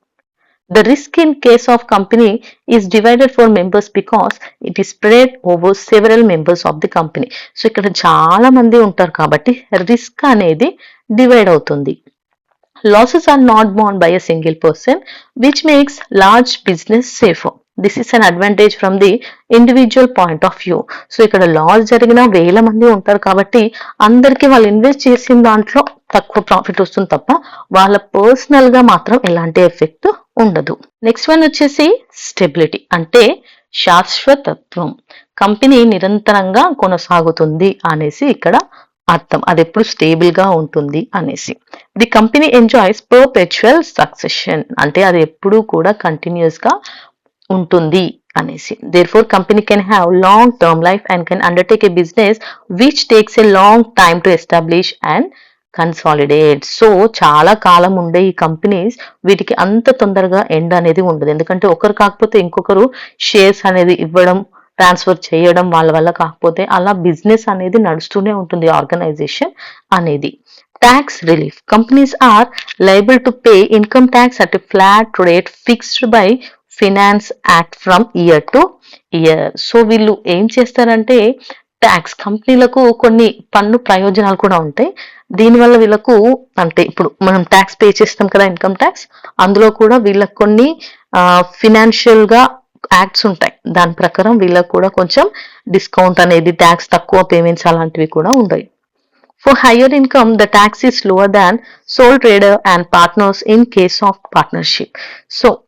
The risk in case of company is divided for members because it is spread over several members of the company. So ఇక్కడ చాలా మంది ఉంటారు కాబట్టి రిస్క్ అనేది డివైడ్ అవుతుంది. Losses are not borne by a single person, which makes large business safer. This is an advantage from the individual point of view. So ఇక్కడ loss జరిగిన వేల మంది ఉంటారు కాబట్టి అందరికీ వాళ్ళు ఇన్వెస్ట్ చేసిన దాంట్లో తక్కువ ప్రాఫిట్ వస్తుంది తప్ప వాళ్ళ పర్సనల్ గా మాత్రం ఎలాంటి ఎఫెక్ట్ ఉండదు. నెక్స్ట్ వన్ వచ్చేసి స్టెబిలిటీ, అంటే శాశ్వతత్వం. కంపెనీ నిరంతరంగా కొనసాగుతుంది అనేసి ఇక్కడ అర్థం, అది ఎప్పుడు స్టేబుల్ గా ఉంటుంది అనేసి. The company enjoys perpetual succession, అంటే అది ఎప్పుడు కూడా కంటిన్యూస్ గా ఉంటుంది అనేసి. therefore company can have long term life and can undertake a business which takes a long time to establish and consolidate. So చాలా కాలం ఉండే ఈ కంపెనీస్ వీటికి అంత తొందరగా ఎండ్ అనేది ఉండదు, ఎందుకంటే ఒకరు కాకపోతే ఇంకొకరు షేర్స్ అనేది ఇవ్వడం, ట్రాన్స్ఫర్ చేయడం వాళ్ళ వల్ల కాకపోతే అలా బిజినెస్ అనేది నడుస్తూనే ఉంటుంది ఆర్గనైజేషన్ అనేది. Tax relief, companies are liable to pay income tax at a flat rate fixed by finance act from year to year. So వీళ్ళు ఏం చేస్తారంటే ట్యాక్స్, కంపెనీలకు కొన్ని పన్ను ప్రయోజనాలు కూడా ఉంటాయి. దీనివల్ల వీళ్ళకు, అంటే ఇప్పుడు మనం ట్యాక్స్ పే చేస్తాం కదా ఇన్కమ్ ట్యాక్స్, అందులో కూడా వీళ్ళకి కొన్ని ఫినాన్షియల్ గా యాక్ట్స్ ఉంటాయి, దాని ప్రకారం వీళ్ళకు కూడా కొంచెం డిస్కౌంట్ అనేది, ట్యాక్స్ తక్కువ పేమెంట్స్ అలాంటివి కూడా ఉంటాయి. For higher income, the tax is lower than sole trader and partners in case of partnership. So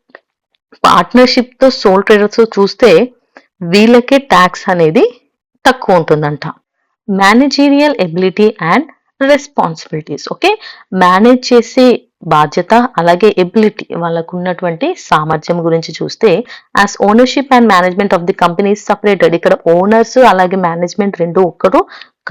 partnership తో సోల్ ట్రేడర్స్ చూస్తే వీళ్ళకే ట్యాక్స్ అనేది తక్కువ ఉంటుందంట. Managerial ability and responsibilities, okay, manage చేసే బాధ్యత అలాగే ఎబిలిటీ, వాళ్ళకు ఉన్నటువంటి సామర్థ్యం గురించి చూస్తే as ownership and management of the company separated, ఇక్కడ ఓనర్స్ అలాగే మేనేజ్మెంట్ రెండు ఒక్కరు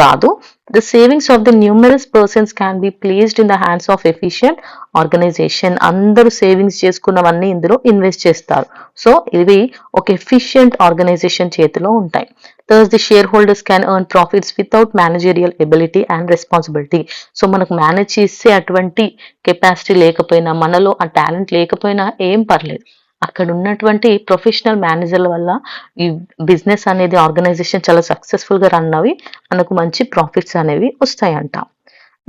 కాదు. The savings of the numerous persons can be placed in the hands of efficient organization. అందరూ సేవింగ్స్ చేసుకున్నవన్నీ ఇందులో ఇన్వెస్ట్ చేస్తారు. సో ఇవి ఒక ఎఫిషియంట్ ఆర్గనైజేషన్ చేతిలో ఉంటాయి. Thus the shareholders can earn profits without managerial ability and responsibility. So మనకు manage చేసే అటువంటి కెపాసిటీ లేకపోయినా, మనలో ఆ టాలెంట్ లేకపోయినా ఏం పర్లేదు, అక్కడ ఉన్నటువంటి ప్రొఫెషనల్ మేనేజర్ల వల్ల ఈ బిజినెస్ అనేది ఆర్గనైజేషన్ చాలా సక్సెస్ఫుల్ గా రన్ అవి మనకు మంచి ప్రాఫిట్స్ అనేవి వస్తాయంట.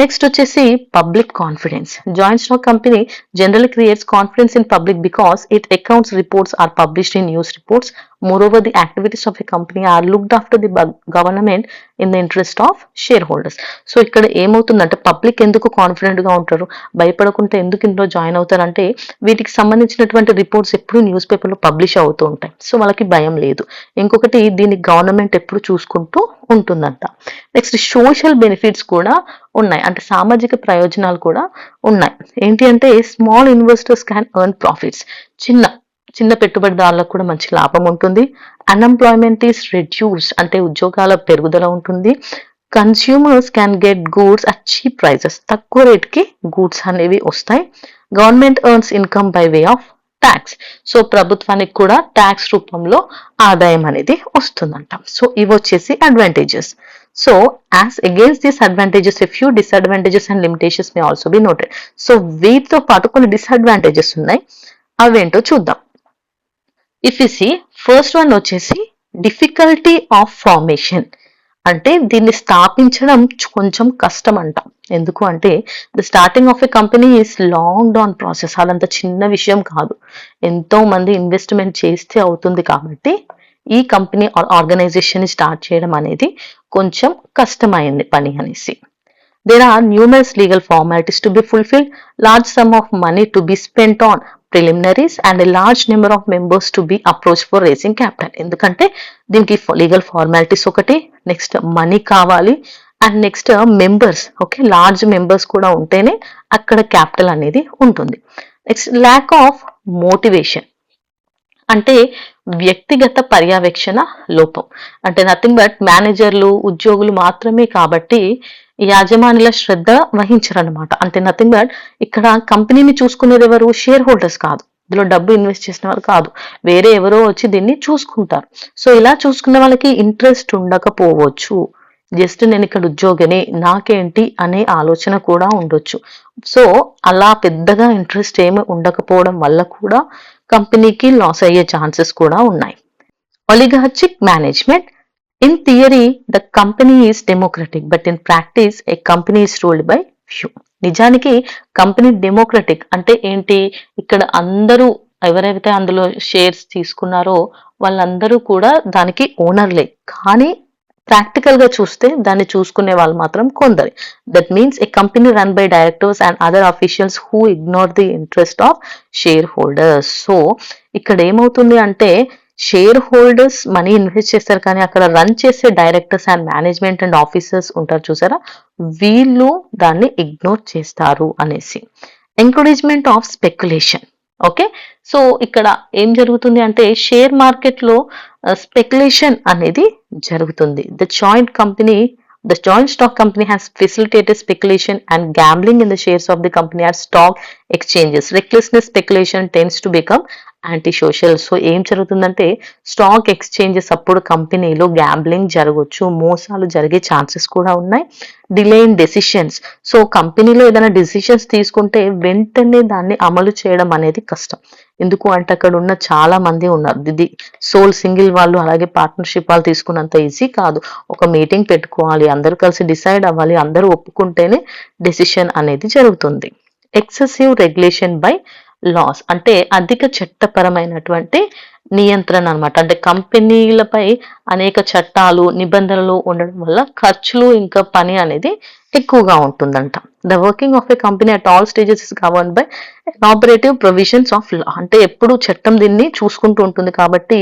నెక్స్ట్ వచ్చేసి public confidence. Joint stock company generally creates confidence in public because it accounts reports are published in news reports. Moreover, the activities of a company are looked after the government in the interest of shareholders. So ఇక్కడ ఏమవుతుందంటే public ఎందుకు confident గా ఉంటారు, భయపడకుండా ఎందుకు ఇందులో join అవుతారంటే వీటికి సంబంధించినటువంటి రిపోర్ట్స్ ఎప్పుడు న్యూస్ పేపర్ లో పబ్లిష్ అవుతూ ఉంటాయి, సో వాళ్ళకి భయం లేదు. ఇంకొకటి దీన్ని గవర్నమెంట్ ఎప్పుడు చూసుకుంటూ ఉంటుందంట. నెక్స్ట్ సోషల్ బెనిఫిట్స్ కూడా ఉన్నాయి, అంటే సామాజిక ప్రయోజనాలు కూడా ఉన్నాయి. ఏంటి అంటే small investors can earn profits, చిన్న పెట్టుబడిదారులకు కూడా మంచి లాభం ఉంటుంది. అన్ఎంప్లాయ్మెంట్ ఈస్ రెడ్యూస్డ్, అంటే ఉద్యోగాల పెరుగుదల ఉంటుంది. Consumers can get goods at cheap prices, తక్కువ రేట్కి గూడ్స్ అనేవి వస్తాయి. Government earns income by way of tax, so ప్రభుత్వానికి కూడా ట్యాక్స్ రూపంలో ఆదాయం అనేది వస్తుందంట. సో ఇవి వచ్చేసి advantages. So as against these advantages a few disadvantages and limitations may also be noted. So వీటితో పాటు కొన్ని డిసడ్వాంటేజెస్ ఉన్నాయి, అవేంటో చూద్దాం. If you see first one వచ్చేసి డిఫికల్టీ ఆఫ్ ఫార్మేషన్, అంటే దీన్ని స్థాపించడం కొంచెం కష్టం అంట. ఎందుకు అంటే the starting of a company is long down process, అదంత చిన్న విషయం కాదు, ఎంతో మంది ఇన్వెస్ట్మెంట్ చేస్తే అవుతుంది. కాబట్టి ఈ కంపెనీ ఆర్గనైజేషన్ స్టార్ట్ చేయడం అనేది కొంచెం కష్టమైంది పని అనేసి. There are numerous legal formalities to be fulfilled, large sum of money to be spent on preliminaries and a large number of members to be approached for raising capital. ఎందుకంటే దీనికి legal formalities ఒకటి, next money కావాలి, and next members, okay, large members కూడా ఉంటేనే అక్కడ capital అనేది ఉంటుంది. Next lack of motivation, అంటే వ్యక్తిగత పర్యవేక్షణ లోపం, అంటే నథింగ్ బట్ మేనేజర్లు ఉద్యోగులు మాత్రమే కాబట్టి యాజమానుల శ్రద్ధ వహించరనమాట. అంటే నథింగ్ బట్ ఇక్కడ కంపెనీని చూసుకునేది ఎవరు, షేర్ హోల్డర్స్ కాదు, ఇందులో డబ్బు ఇన్వెస్ట్ చేసిన వారు కాదు, వేరే ఎవరో వచ్చి దీన్ని చూసుకుంటారు. సో ఇలా చూసుకున్న వాళ్ళకి ఇంట్రెస్ట్ ఉండకపోవచ్చు, జస్ట్ నేను ఇక్కడ ఉద్యోగిని నాకేంటి అనే ఆలోచన కూడా ఉండొచ్చు. సో అలా పెద్దగా ఇంట్రెస్ట్ ఏమి ఉండకపోవడం వల్ల కూడా కంపెనీకి లాస్ అయ్యే ఛాన్సెస్ కూడా ఉన్నాయి. oligarchic management. In theory, the company is democratic, but in practice, a company is ruled by few. నిజానికి కంపెనీ డెమోక్రటిక్ అంటే ఏంటి, ఇక్కడ అందరూ ఎవరైతే అందులో షేర్స్ తీసుకున్నారో వాళ్ళందరూ కూడా దానికి ఓనర్లే. కానీ ప్రాక్టికల్ గా చూస్తే దాన్ని చూసుకునే వాళ్ళు మాత్రం కొందరే. That means a company run by directors and other officials who ignore the interest of share holders. So ఇక్కడ ఏమవుతుంది అంటే షేర్ హోల్డర్స్ మనీ ఇన్వెస్ట్ చేస్తారు, కానీ అక్కడ రన్ చేసే directors and management and officers ఉంటారు చూసారా, వీళ్ళు దాన్ని ఇగ్నోర్ చేస్తారు అనేసి. Encouragement of speculation. Okay, so ఇక్కడ ఏం జరుగుతుంది అంటే షేర్ మార్కెట్ లో స్పెక్యులేషన్ అనేది జరుగుతుంది. The joint stock company has facilitated speculation and gambling in the shares of the company at stock exchanges. Recklessness speculation tends to become anti social. So ఏం జరుగుతుందంటే stock exchanges అప్పుడు కంపెనీలో gambling జరగవచ్చు, మోసాలు జరిగే ఛాన్సెస్ కూడా ఉన్నాయి. Delay in decisions. సో కంపెనీలో ఏదైనా డెసిషన్స్ తీసుకుంటే వెంటనే దాన్ని అమలు చేయడం అనేది కష్టం. ఎందుకు అంటే అక్కడ ఉన్న చాలా మంది ఉన్నారు. ఇది సోల్ సింగిల్ వాళ్ళు అలాగే పార్ట్నర్షిప్ వాళ్ళు తీసుకున్నంత ఈజీ కాదు. ఒక మీటింగ్ పెట్టుకోవాలి, అందరూ కలిసి డిసైడ్ అవ్వాలి, అందరూ ఒప్పుకుంటేనే డెసిషన్ అనేది జరుగుతుంది. ఎక్సెసివ్ రెగ్యులేషన్ బై లాస్ అంటే అధిక చట్టపరమైనటువంటి నియంత్రణ అన్నమాట. అంటే కంపెనీలపై అనేక చట్టాలు నిబంధనలు ఉండడం వల్ల ఖర్చులు ఇంకా పని అనేది ఎక్కువగా ఉంటుందంట. The working of a company at all stages is governed by operative provisions of law. అంటే ఎప్పుడు చట్టం దీన్ని చూసుకుంటూ ఉంటుంది కాబట్టి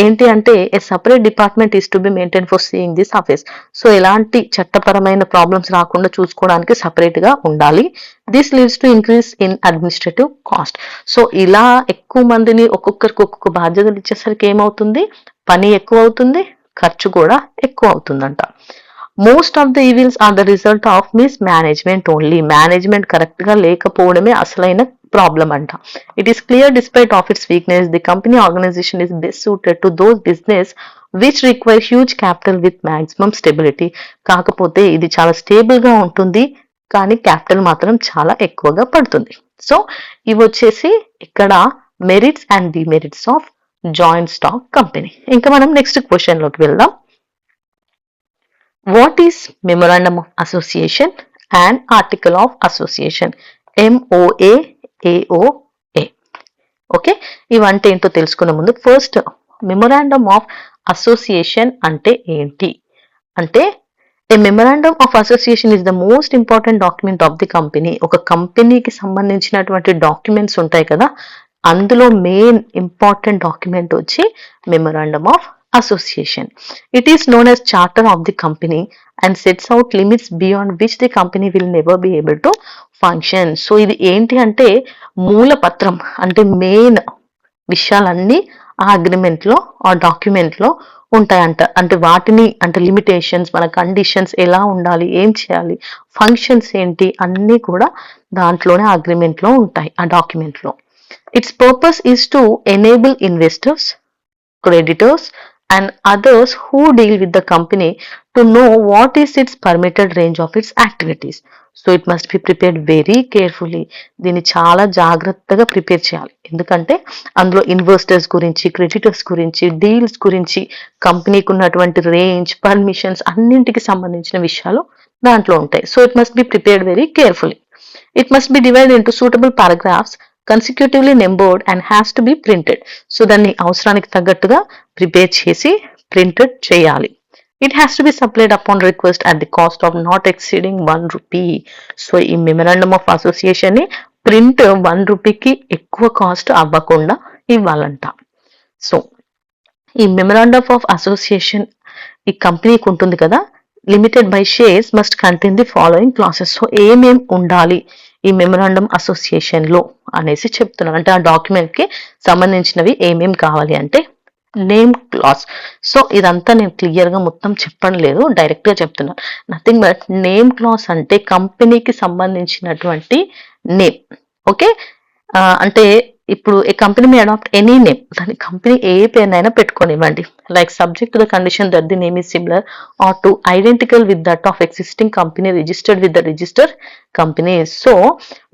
ఏంటి అంటే a separate department is to be maintain for seeing this affairs. So ఎలాంటి చట్టపరమైన ప్రాబ్లమ్స్ రాకుండా చూసుకోవడానికి సపరేట్ గా ఉండాలి. This leads to increase in administrative cost. So ఇలా ఎక్కువ మందిని ఒక్కొక్కరికి ఒక్కొక్క బాధ్యతలు ఇచ్చేసరికి ఏమవుతుంది, పని ఎక్కువ అవుతుంది, ఖర్చు కూడా ఎక్కువ అవుతుందంట. Most of the evils are the result of mismanagement only. Management correct గా లేకపోవడమే అసలైన ప్రాబ్లం అంట. It is clear despite of its weakness the company organisation is best suited to those business which require huge capital with maximum stability. కాకపోతే ఇది చాలా stable గా ఉంటుంది, కానీ క్యాపిటల్ మాత్రం చాలా ఎక్కువగా పడుతుంది. సో ఇవి వచ్చేసి ఇక్కడ merits and demerits of joint stock company. ఇంకా మనం నెక్స్ట్ క్వశ్చన్ లోకి వెళ్దాం. What is memorandum of association and article of association? MOA AOA. Okay, ఇవంటే ఏంటో తెలుసుకునే ముందు ఫస్ట్ మెమొరాండమ్ ఆఫ్ అసోసియేషన్ అంటే ఏంటి అంటే a memorandum of association is the most important document of the company. ఒక కంపెనీకి సంబంధించినటువంటి డాక్యుమెంట్స్ ఉంటాయి కదా, అందులో మెయిన్ ఇంపార్టెంట్ డాక్యుమెంట్ వచ్చి memorandum of association. It is known as charter of the company and sets out limits beyond which the company will never be able to function. So ఇది ఏంటి అంటే మూల పత్రం, అంటే మెయిన్ విషయాలన్నీ ఆ అగ్రిమెంట్ లో ఆ డాక్యుమెంట్ లో ఉంటాయంట. అంటే వాటిని అంటే లిమిటేషన్స్, మన కండిషన్స్ ఎలా ఉండాలి, ఏం చేయాలి, ఫంక్షన్స్ ఏంటి అన్నీ కూడా దాంట్లోనే అగ్రిమెంట్ లో ఉంటాయి ఆ డాక్యుమెంట్ లో. It's purpose is to enable investors, creditors and others who deal with the company to know what is its permitted range of its activities. So it must be prepared very carefully. దీన్ని చాలా జాగ్రత్తగా prepare చేయాలి. ఎందుకంటే అందులో investors గురించి, creditors గురించి, deals గురించి, కంపెనీకి ఉన్నటువంటి రేంజ్, పర్మిషన్స్ అన్నింటికి సంబంధించిన విషయాలు దాంట్లో ఉంటాయి. So it must be prepared very carefully. It must be divided into suitable paragraphs consecutively numbered and has to B printed. So దాన్ని అవసరానికి తగ్గట్టుగా ప్రిపేర్ చేసి ప్రింటెడ్ చేయాలి. It has to be supplied upon request at the cost of not exceeding ₹1. So ఈ memorandum of association ని print ₹1కి ఎక్కువ cost అవ్వకుండా ఇవ్వాలంట. సో ఈ మెమొరాండమ్ ఆఫ్ అసోసియేషన్ ఈ కంపెనీకి ఉంటుంది కదా, limited by shares must contain the following classes. So ఏమేం ఉండాలి ఈ మెమొరాండమ్ అసోసియేషన్ లో అనేసి చెప్తున్నాను. అంటే ఆ డాక్యుమెంట్ కి సంబంధించినవి ఏమేం కావాలి అంటే నేమ్ క్లాస్. సో ఇదంతా నేను క్లియర్ గా మొత్తం చెప్పడం లేదు, డైరెక్ట్ గా చెప్తున్నాను. నథింగ్ బట్ నేమ్ క్లాస్ అంటే కంపెనీకి సంబంధించినటువంటి నేమ్. ఓకే, అంటే ఇప్పుడు a company may adopt any name, దాని కంపెనీ ఏ పేరునైనా పెట్టుకోనివ్వండి. Like subject to the condition that the name is similar or to identical with that of existing company registered with the register company. So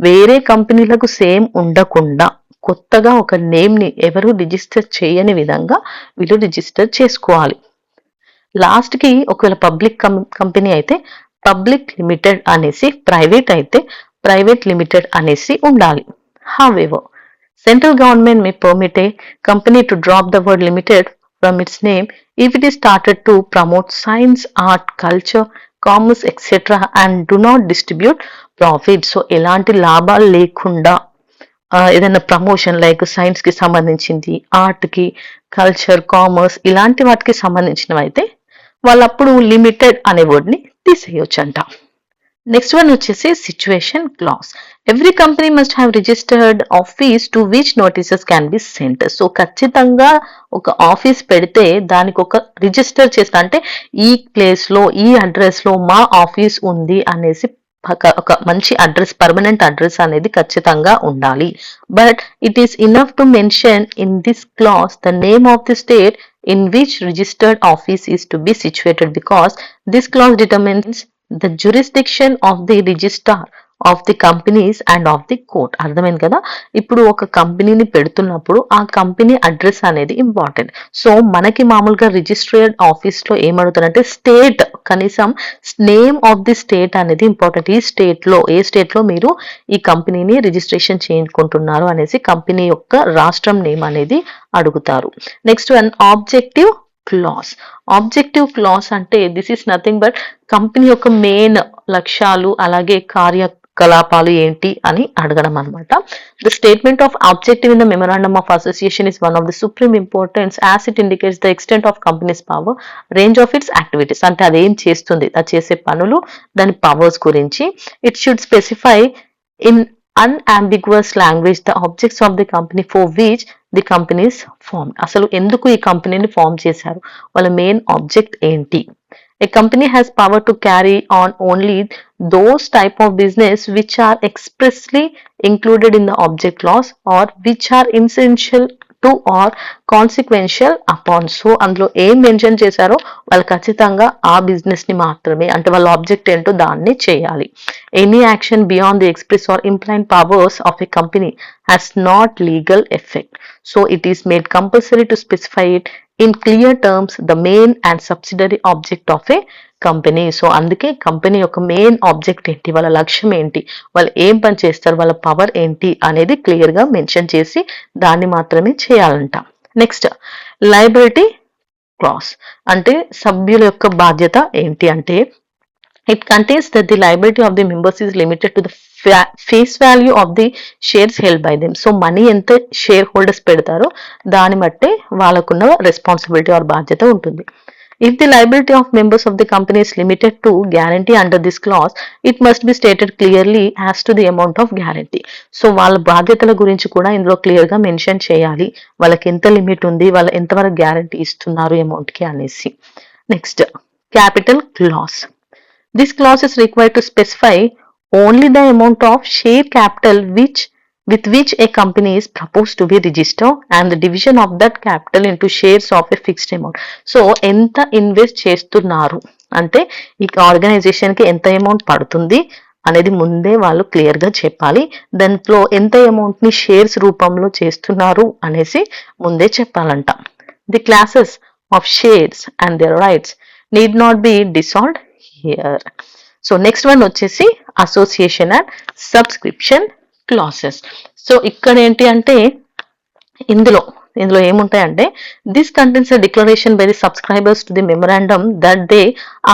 వేరే కంపెనీలకు same ఉండకుండా కొత్తగా ఒక name ని ఎవరు రిజిస్టర్ చేయని విధంగా వీళ్ళు రిజిస్టర్ చేసుకోవాలి. లాస్ట్ కి ఒకవేళ పబ్లిక్ కంపెనీ అయితే పబ్లిక్ లిమిటెడ్ అనేసి, ప్రైవేట్ అయితే ప్రైవేట్ లిమిటెడ్ అనేసి ఉండాలి. However, central government may permit a company to drop the word limited from its name if it is started to promote science, art, culture, commerce, etc. and do not distribute profit. So ఎలాంటి లాభాలు లేకుండా ఏదైనా promotion like science కి సంబంధించింది, art కి, culture, commerce ఇలాంటి వాటికి సంబంధించినవి అయితే వాళ్ళప్పుడు లిమిటెడ్ అనే వర్డ్ ని తీసేయొచ్చు అంట. నెక్స్ట్ వన్ వచ్చేసి situation class. Every company must have registered office to which notices can be sent. So ఖచ్చితంగా ఒక ఆఫీస్ పెడితే దానికి ఒక రిజిస్టర్ చేస్తా, అంటే ఈ ప్లేస్ లో ఈ అడ్రస్ లో మా ఆఫీస్ ఉంది అనేసి ఒక మంచి అడ్రస్, పర్మనెంట్ అడ్రస్ అనేది ఖచ్చితంగా ఉండాలి. But it is enough to mention in this class the name of the state in which registered office is to be situated, because this clause determines the jurisdiction of the registrar of the companies and of the court. అర్థమైంది కదా. ఇప్పుడు ఒక కంపెనీని పెడుతున్నప్పుడు ఆ company address అనేది important. So మనకి మామూలుగా రిజిస్టర్డ్ ఆఫీస్ లో ఏమడుగుతారంటే స్టేట్, కనీసం నేమ్ ఆఫ్ ది స్టేట్ అనేది ఇంపార్టెంట్. ఈ స్టేట్ లో, ఏ స్టేట్ లో మీరు ఈ కంపెనీని రిజిస్ట్రేషన్ చేయించుకుంటున్నారు అనేసి కంపెనీ యొక్క రాష్ట్రం నేమ్ అనేది అడుగుతారు. Next one objective clause. Objective clause అంటే this is nothing but company యొక్క మెయిన్ లక్ష్యాలు అలాగే కార్యకలాపాలు ఏంటి అని అడగడం అనమాట. The statement of objective in the memorandum of association is one of the supreme importance as it indicates the extent of company's power, range of its activities. అంటే అదేం చేస్తుంది, అది చేసే పనులు, దాని పవర్స్ గురించి. It should specify in unambiguous language the objects of the company for which the company is formed. అసలు ఎందుకు ఈ కంపెనీని ఫామ్ చేశారు, వాళ్ళ మెయిన్ ఆబ్జెక్ట్ ఏంటి. A company has power to carry on only those type of business which are expressly included in the object clause or which are essential to or consequential upon. So అందులో ఏం mention చేశారో వాళ్ళు ఖచ్చితంగా ఆ business ని మాత్రమే, అంటే వాళ్ళ ఆబ్జెక్ట్ ఏంటో దాన్ని చేయాలి. Any action beyond the express or implied powers of a company has not legal effect. So it is made compulsory to specify it in clear terms the main and subsidiary object of a company. So అందుకే company యొక్క main object ఏంటి, వాళ్ళ లక్ష్యం ఏంటి, వాళ్ళు ఏం పని చేస్తారు, వాళ్ళ పవర్ ఏంటి అనేది క్లియర్ గా మెన్షన్ చేసి దాన్ని మాత్రమే చేయాలంట. నెక్స్ట్ లయబిలిటీ క్లాస్ అంటే సభ్యుల యొక్క బాధ్యత ఏంటి అంటే it contains that the liability of the members is limited to the face value of the shares held by them. So money ఎంత షేర్ హోల్డర్స్ పెడతారో దాన్ని బట్టే వాళ్ళకున్న రెస్పాన్సిబిలిటీ ఆర్ బాధ్యత ఉంటుంది. If the liability of members of the company is limited to guarantee under this clause, it must be stated clearly as to the amount of guarantee. So వాళ్ళ బాధ్యతల గురించి కూడా ఇందులో క్లియర్ గా మెన్షన్ చేయాలి, వాళ్ళకి ఎంత లిమిట్ ఉంది, వాళ్ళు ఎంతవరకు గ్యారంటీ ఇస్తున్నారు అమౌంట్ కి అనేసి. Next capital class. This clause is required to specify only the amount of share capital with which a company is proposed to be registered and the division of that capital into shares of a fixed amount. So ఎంత invest చేస్తున్నారు అంటే ఈ organisation కి ఎంత amount పడుతుంది అనేది ముందే వాళ్ళు క్లియర్ గా చెప్పాలి. దాంట్లో ఎంత అమౌంట్ ని షేర్స్ రూపంలో చేస్తున్నారు అనేసి ముందే చెప్పాలంట. The classes of shares and their rights need not be dissolved here. So next one వచ్చేసి association and subscription clauses. So ఇక్కడ ఏంటి అంటే ఇందులో ఏముంటాయంటే this contains a declaration by the subscribers to the memorandum that they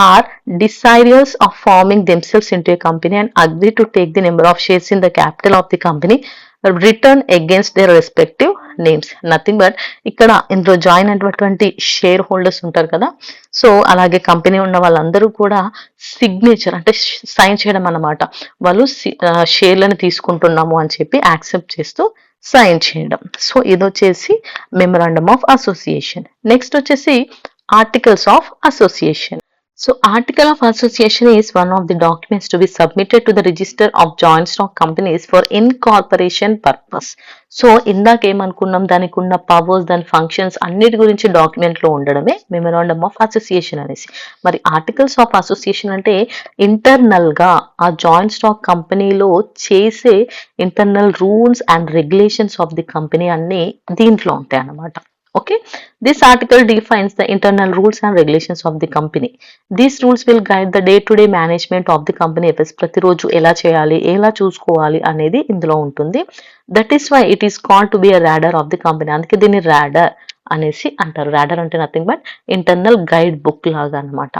are desirous of forming themselves into a company and agree to take the number of shares in the capital of the company return against their respective names. Nothing but ఇక్కడ ఇందులో join అయినటువంటి share holders ఉంటారు కదా, so అలాగే company ఉన్న వాళ్ళందరూ కూడా signature అంటే సైన్ చేయడం అన్నమాట. వాళ్ళు షేర్లను తీసుకుంటున్నాము అని చెప్పి యాక్సెప్ట్ చేస్తూ సైన్ చేయడం. సో ఇది వచ్చేసి మెమరాండమ్ ఆఫ్ అసోసియేషన్. నెక్స్ట్ వచ్చేసి articles of association. So article of association is one of the documents to be submitted to the register of joint stock companies for incorporation purpose. So ఇందాక ఏమనుకున్నాం, దానికి ఉన్న powers, దాని functions అన్నిటి గురించి document లో ఉండడమే మెమరాండమ్ ఆఫ్ అసోసియేషన్ అనేసి. మరి ఆర్టికల్స్ ఆఫ్ అసోసియేషన్ అంటే ఇంటర్నల్ గా ఆ జాయింట్ స్టాక్ కంపెనీలో చేసే internal rules and regulations of the company అన్ని దీంట్లో ఉంటాయి అన్నమాట. Okay, this article defines the internal rules and regulations of the company. These rules will guide the day-to-day management of the company. ప్రతిరోజు ఎలా చేయాలి, ఎలా చూసుకోవాలి అనేది ఇందులో ఉంటుంది. That is why it is called to be a radar of the company. అందుకే దీన్ని రాడర్ అనేసి అంటారు. రాడర్ అంటే nothing but internal guide book లాగా అనమాట.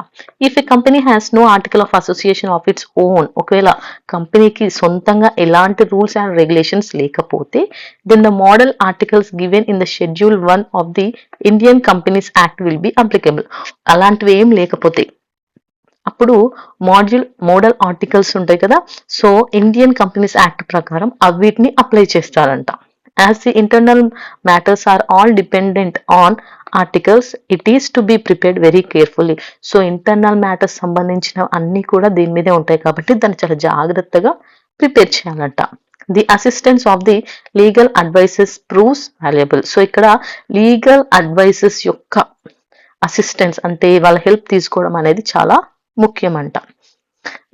If a company has no article of association of its own, ఒకవేళ కంపెనీకి సొంతంగా ఎలాంటి రూల్స్ అండ్ రెగ్యులేషన్స్ లేకపోతే, then the model articles given in the schedule 1 of the Indian companies act will be applicable. అలాంటివి ఏం లేకపోతే అప్పుడు మోడల్ ఆర్టికల్స్ ఉంటాయి కదా, సో ఇండియన్ కంపెనీస్ యాక్ట్ ప్రకారం వీటిని అప్లై చేస్తారంట. As the internal matters are all dependent on articles, it is to be prepared very carefully. So internal matters సంబంధించిన అన్ని కూడా దీని మీదే ఉంటాయి కాబట్టి దాన్ని చాలా జాగ్రత్తగా ప్రిపేర్ చేయాలంట. The assistance of the legal advices proves valuable. So ఇక్కడ లీగల్ అడ్వైసెస్ యొక్క అసిస్టెన్స్ అంటే వాళ్ళ హెల్ప్ తీసుకోవడం అనేది చాలా ముఖ్యమంట.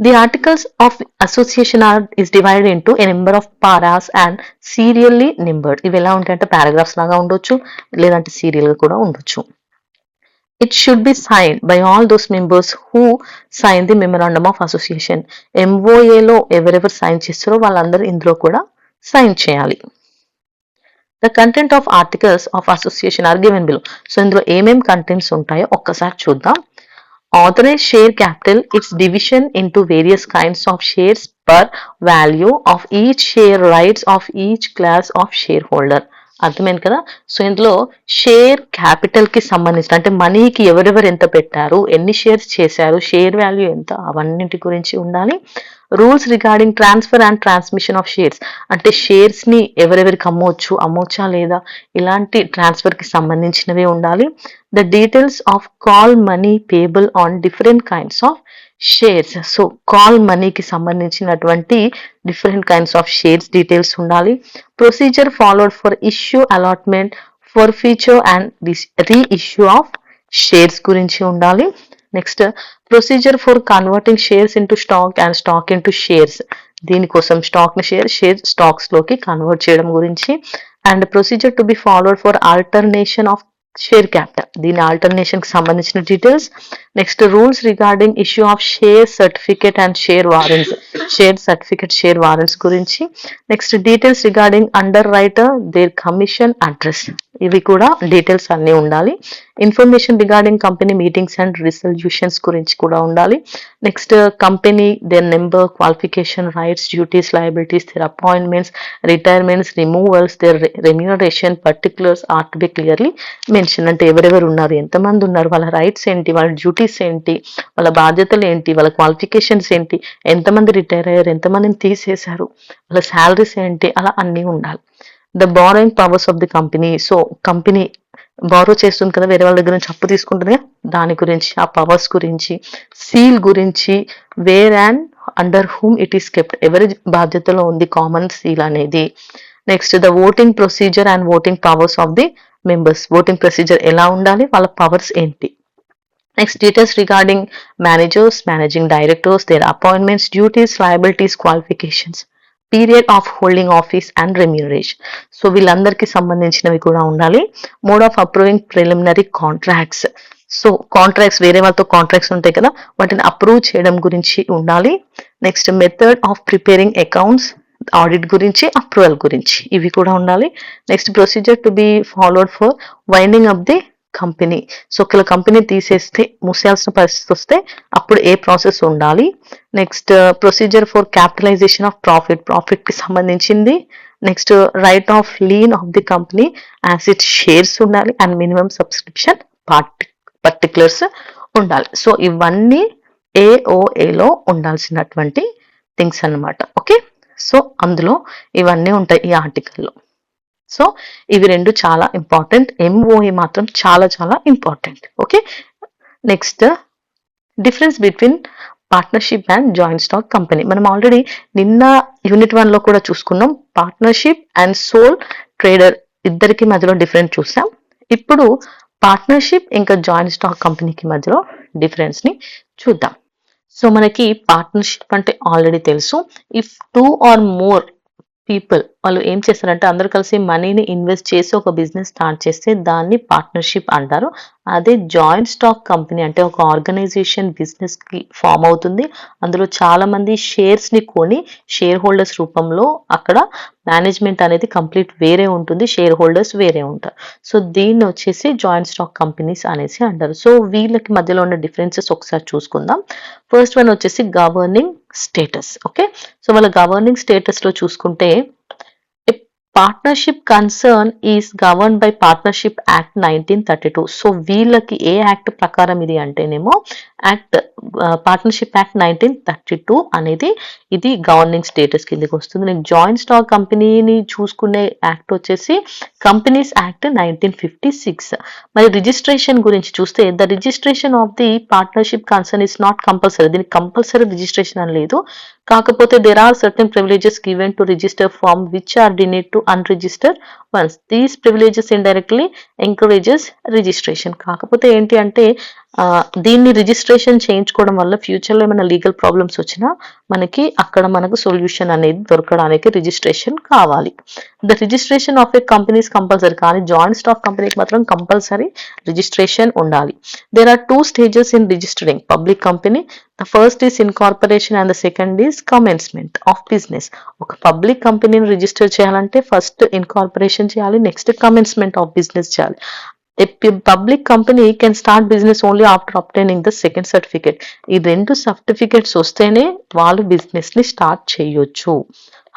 The articles of association is divided into a number of paras and serially numbered. ఇవి ఎలా ఉంటాయంటే పారాగ్రాఫ్స్ లాగా ఉండొచ్చు, లేదంటే సీరియల్ గా కూడా ఉండొచ్చు. It should be signed by all those members who sign the memorandum of association. MOA లో ఎవరెవరు సైన్ చేస్తారో వాళ్ళందరూ ఇందులో కూడా సైన్ చేయాలి. The content of articles of association are given below. So ఇందులో ఏమేం కంటెంట్స్ ఉంటాయో ఒక్కసారి చూద్దాం. Authorized share capital, its division into various kinds of shares per value of each share rights of each class of shareholder. అర్థమైంది కదా. So ఇందులో share capital కి సంబంధించిన అంటే మనీకి ఎవరెవరు ఎంత పెట్టారు, ఎన్ని షేర్స్ చేశారు, షేర్ వాల్యూ ఎంత, అవన్నింటి గురించి ఉండాలి. Rules regarding transfer and transmission of shares అంటే షేర్స్ ని ఎవరెవరికి అమ్మొచ్చా లేదా, ఇలాంటి ట్రాన్స్ఫర్ కి సంబంధించినవే ఉండాలి. The details of call money payable on different kinds of shares. So call మనీకి సంబంధించినటువంటి different kinds of shares details ఉండాలి. Procedure followed for issue allotment for future and reissue of shares గురించి ఉండాలి. Next procedure for converting shares into stock and stock into shares, దీనికోసం stock ని share stocks లోకి convert చేయడం గురించి. And procedure to be followed for alternation of share capital, దీని alternation కి సంబంధించిన details. Next rules regarding issue of share certificate and share warrants, share certificate share warrants గురించి. Next details regarding underwriter their commission address, ఇవి కూడా details అన్ని ఉండాలి. Information regarding company meetings and resolutions గురించి కూడా ఉండాలి. Next company their number, qualification, rights, duties, liabilities, their appointments, retirements, removals, there remuneration particulars are to be clearly mention. అంటే ఎవరెవరు ఉన్నారు, ఎంతమంది ఉన్నారు, వాళ్ళ రైట్స్ ఏంటి, వాళ్ళ డ్యూటీస్ ఏంటి, వాళ్ళ బాధ్యతలు ఏంటి, వాళ్ళ క్వాలిఫికేషన్స్ ఏంటి, ఎంతమంది రిటైర్ అయ్యారు, ఎంతమందిని తీసేశారు, వాళ్ళ శాలరీస్ ఏంటి, అలా అన్నీ ఉండాలి. The borrowing powers of the company, so company borrow చేస్తుంది కదా, వేరే వాళ్ళ దగ్గర నుంచి అప్పు తీసుకుంటుంది కదా, దాని గురించి, ఆ పవర్స్ గురించి. సీల్ గురించి, where and under whom it is kept, ఎవరి బాధ్యతలో ఉంది కామన్ సీల్ అనేది. Next the voting procedure and voting powers of the members, voting procedure ఎలా ఉండాలి, వాళ్ళ పవర్స్ ఏంటి. Next details regarding managers, managing directors, their appointments, duties, liabilities, qualifications, period of holding office and remuneration, so వీళ్ళందరికీ సంబంధించినవి కూడా ఉండాలి. Mode of approving preliminary contracts, so contracts వేరే వాళ్ళతో కాంట్రాక్ట్స్ ఉంటాయి కదా, వాటిని అప్రూవ్ చేయడం గురించి ఉండాలి. Next method of preparing accounts, audit గురించి, అప్రూవల్ గురించి, ఇవి కూడా ఉండాలి. Next procedure to be followed for winding up the company, so ఒకవేళ కంపెనీ తీసేస్తే మూసేయాల్సిన పరిస్థితి వస్తే అప్పుడు ఏ ప్రాసెస్ ఉండాలి. Next procedure for capitalisation of profit కి సంబంధించింది. Next right of lien of the company as it shares ఉండాలి అండ్ మినిమం సబ్స్క్రిప్షన్ పర్టికులర్స్ ఉండాలి. సో ఇవన్నీ ఏఓఏలో ఉండాల్సినటువంటి థింగ్స్ అన్నమాట. ఓకే, సో అందులో ఇవన్నీ ఉంటాయి ఈ ఆర్టికల్లో. సో ఇవి రెండు చాలా ఇంపార్టెంట్, ఎంఓఏ మాత్రం చాలా చాలా important. Okay, next difference between partnership and joint stock company. మనం ఆల్రెడీ నిన్న యూనిట్ 1 లో కూడా చూసుకున్నాం. పార్ట్నర్షిప్ అండ్ సోల్ ట్రేడర్ ఇద్దరికి మధ్యలో డిఫరెన్స్ చూసాం. ఇప్పుడు పార్ట్నర్షిప్ ఇంకా జాయింట్ స్టాక్ కంపెనీకి మధ్యలో డిఫరెన్స్ ని చూద్దాం. సో మనకి పార్ట్నర్షిప్ అంటే ఆల్రెడీ తెలుసు. ఇఫ్ 2 or more people వాళ్ళు ఏం చేస్తారంటే అందరూ కలిసి మనీని ఇన్వెస్ట్ చేసి ఒక బిజినెస్ స్టార్ట్ చేస్తే దాన్ని పార్ట్నర్షిప్ అంటారు. అదే జాయింట్ స్టాక్ కంపెనీ అంటే ఒక ఆర్గనైజేషన్ బిజినెస్‌కి ఫార్మ్ అవుతుంది. అందులో చాలా మంది షేర్స్‌ని కొని షేర్ హోల్డర్స్ రూపంలో అక్కడ మేనేజ్మెంట్ అనేది కంప్లీట్ వేరే ఉంటుంది. షేర్ హోల్డర్స్ వేరే ఉంటారు. సో దీన్ని వచ్చేసి జాయింట్ స్టాక్ కంపెనీస్ అనేసి అంటారు. సో వీళ్ళకి మధ్యలో ఉన్న డిఫరెన్సెస్ ఒకసారి చూసుకుందాం. ఫస్ట్ వన్ వచ్చేసి గవర్నింగ్ స్టేటస్. ఓకే. సో వాళ్ళ గవర్నింగ్ స్టేటస్ లో చూసుకుంటే partnership concern is govern by partnership act 1932. So వీళ్ళకి ఏ యాక్ట్ ప్రకారం ఇది అంటేనేమో యాక్ట్ పార్ట్నర్షిప్ యాక్ట్ 1932 అనేది ఇది గవర్నింగ్ స్టేటస్ కిందకి వస్తుంది. నేను జాయింట్ స్టాక్ కంపెనీని చూసుకునే యాక్ట్ వచ్చేసి కంపెనీస్ యాక్ట్ 1956. మరి రిజిస్ట్రేషన్ గురించి చూస్తే the registration of the partnership concern is not compulsory. దీనికి కంపల్సరీ రిజిస్ట్రేషన్ అని లేదు. కాకపోతే there are certain privileges given to register firm which are denied to unregistered ones. These privileges indirectly encourages registration. కాకపోతే ఏంటి అంటే దీన్ని రిజిస్ట్రేషన్ చేయించుకోవడం వల్ల ఫ్యూచర్లో ఏమైనా లీగల్ ప్రాబ్లమ్స్ వచ్చినా మనకు సొల్యూషన్ అనేది దొరకడానికి రిజిస్ట్రేషన్ కావాలి. The registration of a company is compulsory. కానీ జాయింట్ స్టాక్ కంపెనీకి మాత్రం కంపల్సరీ రిజిస్ట్రేషన్ ఉండాలి. There are 2 stages in registering public company. The first is incorporation and the second is commencement of business. ఒక public కంపెనీని register చేయాలంటే first incorporation చేయాలి, next commencement of business చేయాలి. A public company can start business only after obtaining the second certificate. ఈ 2 certificates వస్తేనే వాళ్ళు business ని start చేయొచ్చు.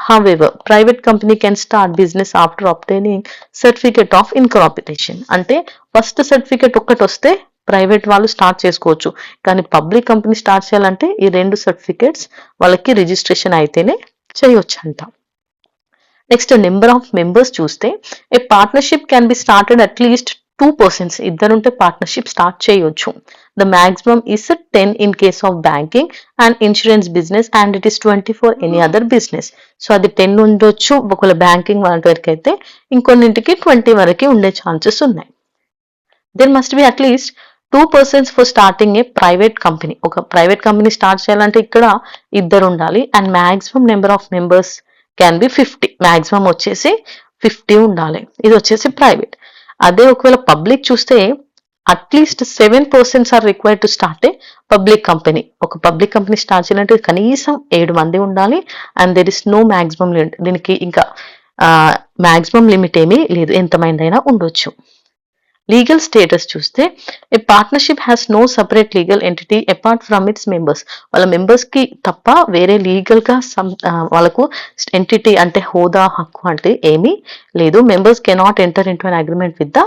However, private company can start business after obtaining certificate of incorporation. అంటే first certificate ఒక్కటి వస్తే private వాళ్ళు స్టార్ట్ చేసుకోవచ్చు. కానీ పబ్లిక్ కంపెనీ స్టార్ట్ చేయాలంటే ఈ 2 సర్టిఫికెట్స్ వాళ్ళకి రిజిస్ట్రేషన్ అయితేనే చేయొచ్చు అంట. నెక్స్ట్ నెంబర్ ఆఫ్ మెంబర్స్ చూస్తే a partnership can be started at least 2 persons. ఇద్దరుంటే పార్ట్నర్షిప్ స్టార్ట్ చేయొచ్చు. The maximum is 10 in case of banking and insurance business and it is 20 for any other business. సో అది 10 ఉండొచ్చు ఒకవేళ బ్యాంకింగ్ వాటి వరకు అయితే, ఇంకొన్నింటికి 20 వరకు ఉండే ఛాన్సెస్ ఉన్నాయి. There must be at least 2 persons for starting A private company. ఒక ప్రైవేట్ కంపెనీ స్టార్ట్ చేయాలంటే ఇక్కడ ఇద్దరు ఉండాలి. And maximum number of members can be 50. Maximum వచ్చేసి 50 ఉండాలి. ఇది వచ్చేసి ప్రైవేట్. అదే ఒకవేళ పబ్లిక్ చూస్తే at least 7 persons are required to start a public company. ఒక పబ్లిక్ కంపెనీ స్టార్ట్ చేయాలంటే కనీసం 7 మంది ఉండాలి. And there is no maximum limit. దీనికి ఇంకా మాక్సిమం లిమిట్ ఏమీ లేదు, ఎంతమంది అయినా ఉండొచ్చు. లీగల్ స్టేటస్ చూస్తే a partnership has no separate legal entity apart from its members. వాళ్ళ మెంబర్స్ కి తప్ప వేరే లీగల్ గా వాళ్ళకు ఎంటిటీ అంటే హోదా హక్కు అంటే ఏమీ లేదు. Members cannot enter into an agreement with the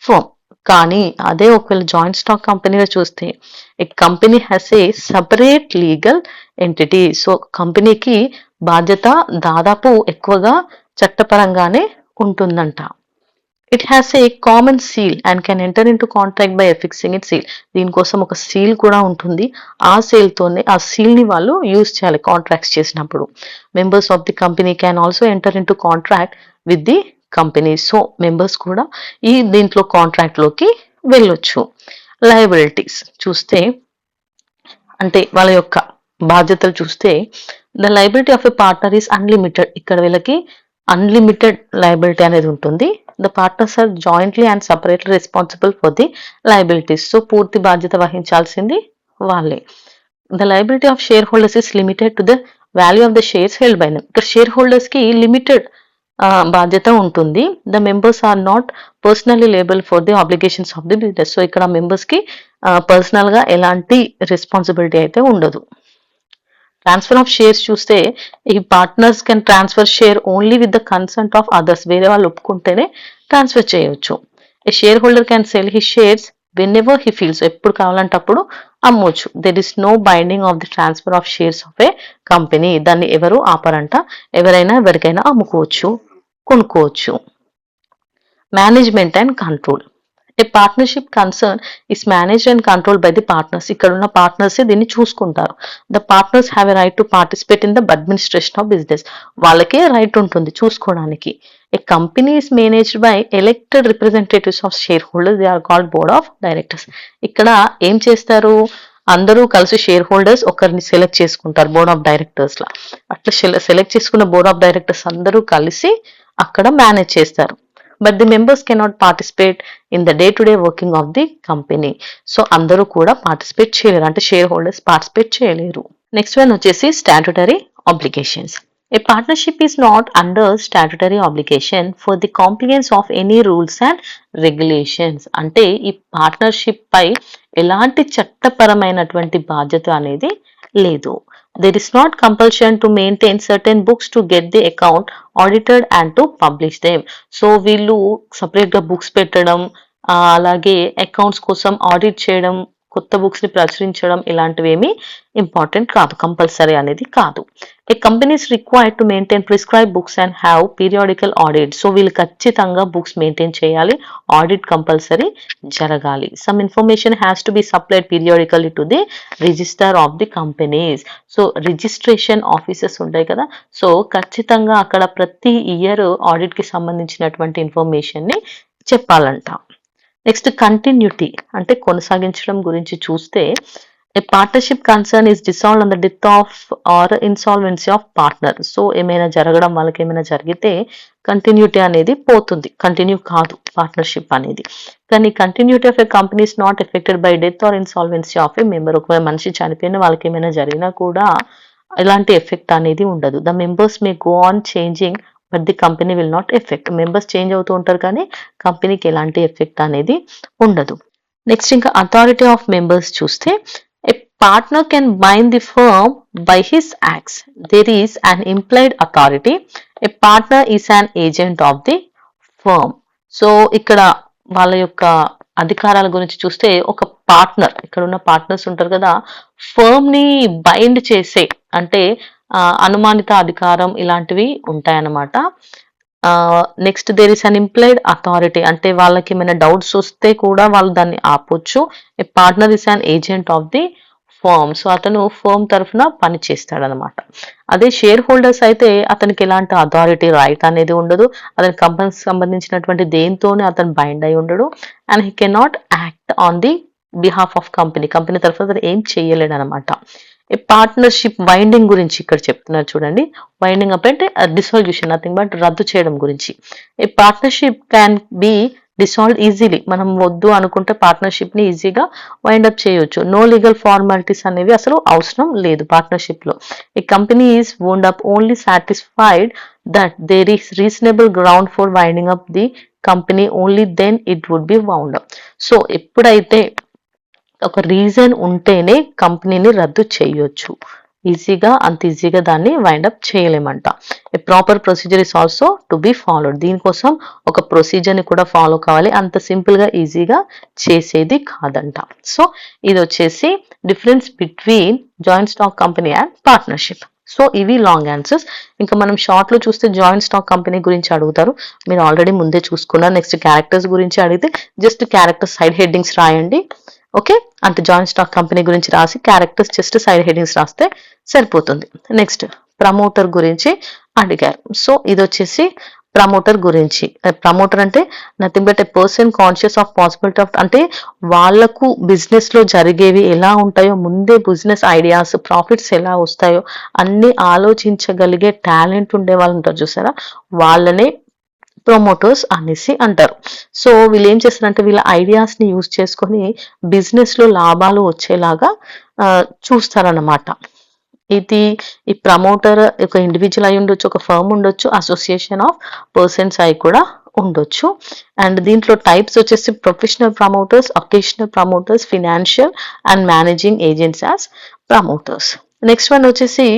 firm. కానీ అదే ఒకవేళ జాయింట్ స్టాక్ కంపెనీలో చూస్తే a company has a separate legal entity. So కంపెనీకి బాధ్యత దాదాపు ఎక్కువగా చట్టపరంగానే ఉంటుందంట. It has a common seal and can enter in to contract by affixing it seal. దీనికోసం ఒక సీల్ కూడా ఉంటుంది. ఆ సీల్ ని వాళ్ళు యూజ్ చేయాలి కాంట్రాక్ట్స్ చేసినప్పుడు. Members of the company can also enter in to contract with the company. So members కూడా దీంట్లో కాంట్రాక్ట్ లోకి వెళ్ళొచ్చు. లయబిలిటీస్ చూస్తే అంటే వాళ్ళ యొక్క బాధ్యతలు చూస్తే the liability of a partner is unlimited. ఇక్కడ వీళ్ళకి అన్లిమిటెడ్ లయబిలిటీ అనేది ఉంటుంది. The partners are jointly and separately responsible for the liabilities. So పూర్తి బాధ్యత వహించాల్సింది వాళ్ళే. The liability of share holders is limited to the value of the shares held by them. ఇక్కడ shareholders కి limited బాధ్యత ఉంటుంది. The members are not personally liable for the obligations of the business. So ఇక్కడ members కి personal గా ఎలాంటి responsibility అయితే ఉండదు. ట్రాన్స్ఫర్ ఆఫ్ షేర్స్ చూస్తే ఈ partners can transfer share only with the consent of others. వేరే వాళ్ళు ఒప్పుకుంటేనే ట్రాన్స్ఫర్ చేయొచ్చు. A share holder can sell his shares whenever he feels. ఎప్పుడు కావాలంటే అప్పుడు అమ్మొచ్చు. There is no binding of the transfer of shares of a company. దాన్ని ఎవరు ఆపరంట. ఎవరైనా ఎవరికైనా అమ్ముకోవచ్చు, కొనుక్కోవచ్చు. Management and control. A partnership concern is managed and control by the partners. ఇక్కడ ఉన్న పార్ట్నర్స్ దీన్ని చూసుకుంటారు. The partners have a right to participate in the administration of business. వాళ్ళకే రైట్ ఉంటుంది చూసుకోవడానికి. A company is managed by elected representatives of share holders. They are called board of directors. ఇక్కడ ఏం చేస్తారు, అందరూ కలిసి షేర్ హోల్డర్స్ ఒకరిని select చేసుకుంటారు బోర్డ్ ఆఫ్ డైరెక్టర్స్ లా. అట్లా సెలెక్ట్ చేసుకున్న బోర్డ్ ఆఫ్ డైరెక్టర్స్ అందరూ కలిసి అక్కడ మేనేజ్ చేస్తారు. But the members cannot participate in the day to day working of the company. So అందరూ కూడా పార్టిసిపేట్ చేయలేరు, అంటే షేర్ హోల్డర్స్ పార్టిసిపేట్ చేయలేరు. నెక్స్ట్ వన్ వచ్చేసి statutory obligations. A partnership is not under statutory obligation for the compliance of any rules and regulations. అంటే ఈ partnership పై ఎలాంటి చట్టపరమైనటువంటి బాధ్యత అనేది లేదు. There is not compulsion to maintain certain books to get the account audited and to publish them. So వీళ్ళు separate గా books పెట్టడం, అలాగే అకౌంట్స్ కోసం ఆడిట్ చేయడం, కొత్త బుక్స్ ని ప్రచురించడం ఇలాంటివి ఏమి ఇంపార్టెంట్ కాదు, కంపల్సరీ అనేది కాదు. A company is required to maintain prescribe books and have periodical audit. So వీళ్ళు ఖచ్చితంగా బుక్స్ మెయింటైన్ చేయాలి, ఆడిట్ కంపల్సరీ జరగాలి. Some information has to be supplied periodically to the register of the companies. So registration offices ఉంటాయి కదా, so ఖచ్చితంగా అక్కడ ప్రతి year audit కి సంబంధించినటువంటి ఇన్ఫర్మేషన్ ని చెప్పాలంట. నెక్స్ట్ కంటిన్యూటీ అంటే కొనసాగించడం గురించి చూస్తే, a partnership concern is dissolved on the death of or insolvency of partner. So ఏమైనా జరగడం, వాళ్ళకి ఏమైనా జరిగితే కంటిన్యూటీ అనేది పోతుంది, కంటిన్యూ కాదు పార్ట్నర్షిప్ అనేది. కానీ continuity of a company is not affected by death or insolvency of a member. ఒకవేళ మనిషి చనిపోయిన వాళ్ళకి ఏమైనా జరిగినా కూడా ఎలాంటి ఎఫెక్ట్ అనేది ఉండదు. The members may go on changing but the company will not effect. Members change అవుతూ ఉంటారు కానీ కంపెనీకి ఎలాంటి ఎఫెక్ట్ అనేది ఉండదు. నెక్స్ట్ ఇంకా అథారిటీ ఆఫ్ మెంబర్స్ చూస్తే, a partner can bind the firm by his acts. There is an implied authority. A partner is an agent of the firm. So ఇక్కడ వాళ్ళ యొక్క అధికారాల గురించి చూస్తే, ఒక పార్ట్నర్, ఇక్కడ ఉన్న పార్ట్నర్స్ ఉంటారు కదా, ఫర్మ్ ని బైండ్ చేసే అంటే అనుమానిత అధికారం ఇలాంటివి ఉంటాయన్నమాట. Next there is an implied authority అంటే వాళ్ళకి ఏమైనా డౌట్స్ వస్తే కూడా వాళ్ళు దాన్ని ఆపొచ్చు. A partner is an agent of the firm. So అతను ఫర్మ్ తరఫున పని చేస్తాడు అనమాట. అదే షేర్ హోల్డర్స్ అయితే అతనికి ఎలాంటి అథారిటీ రైట్ అనేది ఉండదు, అతని కంపెనీకి సంబంధించినటువంటి దేంతోనే అతను బైండ్ అయి ఉండడు. And he can not act on the behalf of company. Company తరఫున అతను ఏం చేయలేడు అనమాట. ఏ పార్ట్నర్షిప్ వైండింగ్ గురించి ఇక్కడ చెప్తున్నారు చూడండి. వైండింగ్ అప్ అంటే డిసాల్యూషన్, నథింగ్ బట్ రద్దు చేయడం గురించి. A partnership can be dissolve easily. మనం వద్దు అనుకుంటే పార్ట్నర్షిప్ ని ఈజీగా వైండ్ అప్ చేయొచ్చు. నో లీగల్ ఫార్మాలిటీస్ అనేవి అసలు అవసరం లేదు పార్ట్నర్షిప్ లో. A company is wound up only satisfied that there is reasonable ground for winding up the company, only then it would be wound up. So ఎప్పుడైతే ఒక reason ఉంటేనే కంపెనీని రద్దు చేయొచ్చు, అంత ఈజీగా దాన్ని వైండ్ అప్ చేయలేమంట. A proper procedure is also to be followed. దీనికోసం ఒక ప్రొసీజర్ ని కూడా ఫాలో కావాలి, అంత సింపుల్ గా ఈజీగా చేసేది కాదంట. సో ఇది వచ్చేసి difference between joint stock company and partnership. So ఇవి లాంగ్ ఆన్సర్స్. ఇంకా మనం షార్ట్ లో చూస్తే జాయింట్ స్టాక్ కంపెనీ గురించి అడుగుతారు, మీరు ఆల్రెడీ ముందే చూసుకున్నారు. నెక్స్ట్ క్యారెక్టర్స్ గురించి అడిగితే జస్ట్ క్యారెక్టర్ సైడ్ హెడ్డింగ్స్ రాయండి, ఓకే. అంటే జాయింట్ స్టాక్ కంపెనీ గురించి రాసి క్యారెక్టర్స్ జస్ట్ సైడ్ హెడ్డింగ్స్ రాస్తే సరిపోతుంది. నెక్స్ట్ ప్రమోటర్ గురించి అడిగారు. సో ఇది వచ్చేసి ప్రమోటర్ గురించి. ప్రమోటర్ అంటే nothing but a person conscious of possibility of, అంటే వాళ్లకు బిజినెస్ లో జరిగేవి ఎలా ఉంటాయో ముందే బిజినెస్ ఐడియాస్, ప్రాఫిట్స్ ఎలా వస్తాయో అన్ని ఆలోచించగలిగే టాలెంట్ ఉండే వాళ్ళు ఉంటారు చూసారా, వాళ్ళనే ప్రమోటర్స్ అనేసి అంటారు. సో వీళ్ళు ఏం చేస్తారంటే వీళ్ళ ఐడియాస్ ని యూజ్ చేసుకొని బిజినెస్ లో లాభాలు వచ్చేలాగా చూస్తారన్నమాట. ఈ ప్రమోటర్ ఒక ఇండివిజువల్ అయి ఉండొచ్చు, ఒక ఫర్మ్ ఉండొచ్చు, అసోసియేషన్ ఆఫ్ పర్సన్స్ అయి కూడా ఉండొచ్చు. అండ్ దీంట్లో టైప్స్ వచ్చేసి professional promoters, occasional promoters, financial and managing agents as promoters. Next one వచ్చేసి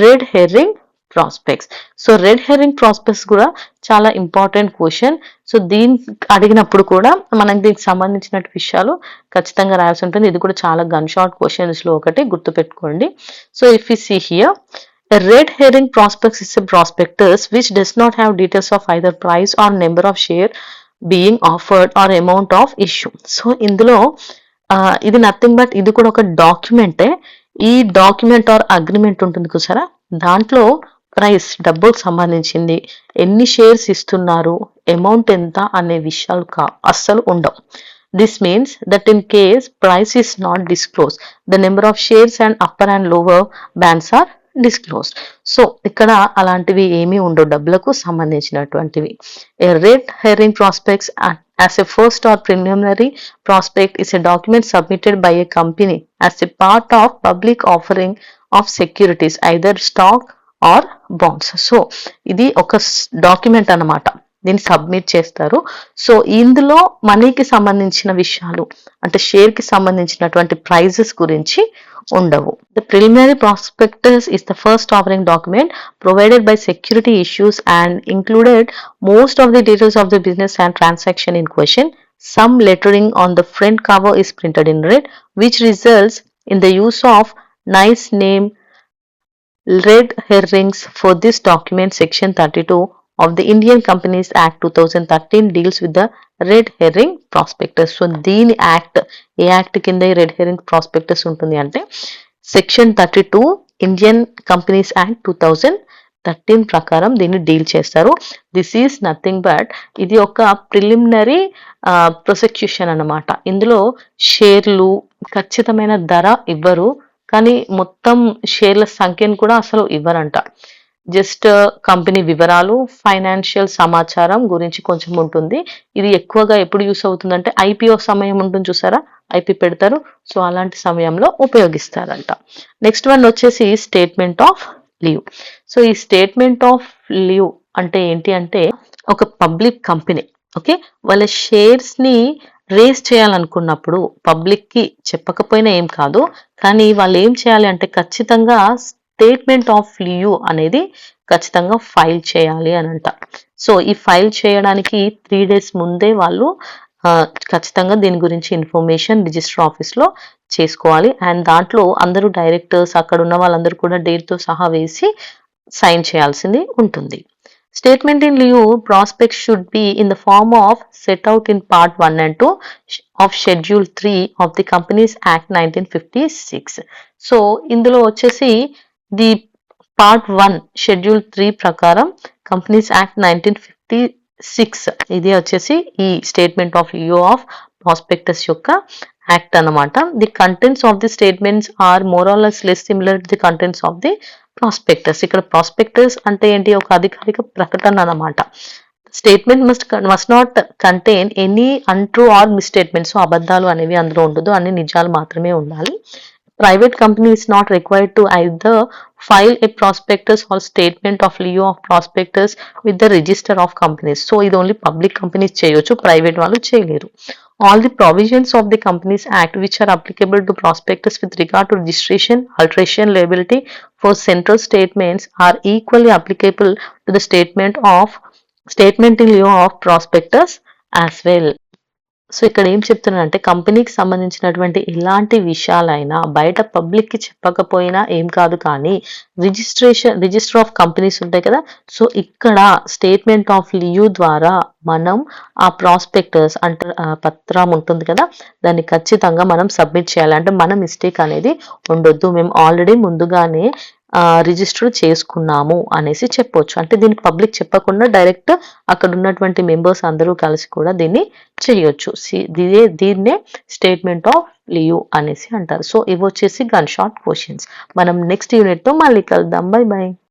రెడ్ హెర్రింగ్ ప్రాస్పెక్ట్స్. సో రెడ్ హెర్రింగ్ ప్రాస్పెక్ట్స్ కూడా చాలా ఇంపార్టెంట్ క్వశ్చన్. సో దీని అడిగినప్పుడు కూడా మనకి దీనికి సంబంధించిన విషయాలు ఖచ్చితంగా రాయాల్సి ఉంటుంది. ఇది కూడా చాలా గన్ షాట్ క్వశ్చన్స్ లో ఒకటి, గుర్తుపెట్టుకోండి. So if you see here, a red herring prospectus is a prospectus which does not have details of either price or number of share being offered or amount of issue. So ఇందులో ఇది nothing but ఇది కూడా ఒక డాక్యుమెంటే. ఈ document are agreement ఉంటుంది చూసారా, దాంట్లో price, డబ్బుకు సంబంధించింది, ఎన్ని షేర్స్ ఇస్తున్నారు, అమౌంట్ ఎంత అనే విషయాలు అస్సలు ఉండవు. This means that in case price is not disclosed, the number of shares and upper and lower bands are disclosed. So ఇక్కడ అలాంటివి ఏమీ ఉండవు డబ్బులకు సంబంధించినటువంటివి. A red herring prospects as a first or preliminary prospect is a document submitted by a company as a part of public offering of securities, either stock or bonds. So ఇది ఒక document అన్నమాట, దీన్ని submit చేస్తారు. So ఇందులో మనీకి సంబంధించిన విషయాలు అంటే షేర్ కి సంబంధించినటువంటి ప్రైజెస్ గురించి ఉండవు. The preliminary prospectus is the first offering document provided by security issues and included most of the details of the business and transaction in question. Some lettering on the front cover is printed in red, which results in the use of nice name red herrings for this document. Section 32 of the Indian Companies Act 2013 deals with the red herring prospectus. So దీని act ఏ act కింద ఈ red herring prospectus ఉంటుంది అంటే section 32 Indian companies act 2013 ప్రకారం దీన్ని deal చేస్తారు. This is nothing but ఇది ఒక ప్రిలిమినరీ ప్రొసెక్యూషన్ అన్నమాట. ఇందులో షేర్లు ఖచ్చితమైన ధర ఇవ్వరు, కానీ మొత్తం షేర్ల సంఖ్యను కూడా అసలు ఇవ్వరంట. జస్ట్ కంపెనీ వివరాలు, ఫైనాన్షియల్ సమాచారం గురించి కొంచెం ఉంటుంది. ఇది ఎక్కువగా ఎప్పుడు యూస్ అవుతుందంటే ఐపీఓ సమయం ఉంటుంది చూసారా, ఐపీ పెడతారు, సో అలాంటి సమయంలో ఉపయోగిస్తారంట. నెక్స్ట్ వన్ వచ్చేసి స్టేట్మెంట్ ఆఫ్ లీవ్. సో ఈ స్టేట్మెంట్ ఆఫ్ లీవ్ అంటే ఏంటి అంటే ఒక పబ్లిక్ కంపెనీ ఓకే వాళ్ళ షేర్స్ ని రేస్ చేయాలనుకున్నప్పుడు పబ్లిక్ కి చెప్పకపోయినా ఏం కాదు, కానీ వాళ్ళు ఏం చేయాలి అంటే ఖచ్చితంగా స్టేట్మెంట్ ఆఫ్ లీవ్ అనేది ఖచ్చితంగా ఫైల్ చేయాలి అని అంట. సో ఈ ఫైల్ చేయడానికి 3 days ముందే వాళ్ళు ఖచ్చితంగా దీని గురించి ఇన్ఫర్మేషన్ రిజిస్టర్ ఆఫీస్ లో చేసుకోవాలి. అండ్ దాంట్లో అందరూ డైరెక్టర్స్ అక్కడ ఉన్న వాళ్ళందరూ కూడా డేట్ తో సహా వేసి సైన్ చేయాల్సింది ఉంటుంది. Statement in lieu prospects should be in the form of set out in part 1 and 2 of Schedule 3 of the Companies Act 1956. So ఇందులో వచ్చేసి ది పార్ట్ 1 షెడ్యూల్ 3 ప్రకారం కంపెనీస్ యాక్ట్ 1956 ఇది వచ్చేసి ఈ statement of leave of prospectus యొక్క act అన్నమాట. The contents of the statements are more or less similar to the contents of the prospectus. ఇక్కడ prospectus అంటే ఏంటి, ఒక అధికారిక ప్రకటన అన్నమాట. Statement must not contain any untrue or misstatement. So అబద్ధాలు అనేవి అందులో ఉండదు, అన్ని నిజాలు మాత్రమే ఉండాలి. Private company is not required to either file a prospectus or statement of leo of prospectus with the register of companies. So ఇది only public companies చేయొచ్చు, ప్రైవేట్ వాళ్ళు చేయలేరు. All the provisions of the Companies Act which are applicable to prospectus with regard to registration, alteration, liability for central statements are equally applicable to the statement in lieu of prospectus as well. So ఇక్కడ ఏం చెప్తున్నానంటే కంపెనీకి సంబంధించినటువంటి ఎలాంటి విషయాలైనా బయట public కి చెప్పకపోయినా ఏం కాదు, కానీ రిజిస్టర్ ఆఫ్ కంపెనీస్ ఉంటాయి కదా, సో ఇక్కడ స్టేట్మెంట్ ఆఫ్ లీవ్ ద్వారా మనం ఆ ప్రాస్పెక్టస్ అంటే పత్రం ఉంటుంది కదా దాన్ని ఖచ్చితంగా మనం సబ్మిట్ చేయాలి. అంటే మన మిస్టేక్ అనేది ఉండొద్దు, మేము ఆల్రెడీ ముందుగానే రిజిస్టర్ చేసుకున్నాము అనేసి చెప్పొచ్చు. అంటే దీనికి పబ్లిక్ చెప్పకుండా డైరెక్ట్ అక్కడ ఉన్నటువంటి మెంబర్స్ అందరూ కలిసి కూడా దీన్ని చేయొచ్చు. దీన్నే స్టేట్మెంట్ ఆఫ్ లీవ్ అనేసి అంటారు. సో ఇవి వచ్చేసి గన్ షాట్ క్వశ్చన్స్. మనం నెక్స్ట్ యూనిట్ తో మళ్ళీ కలుద్దాం. By by.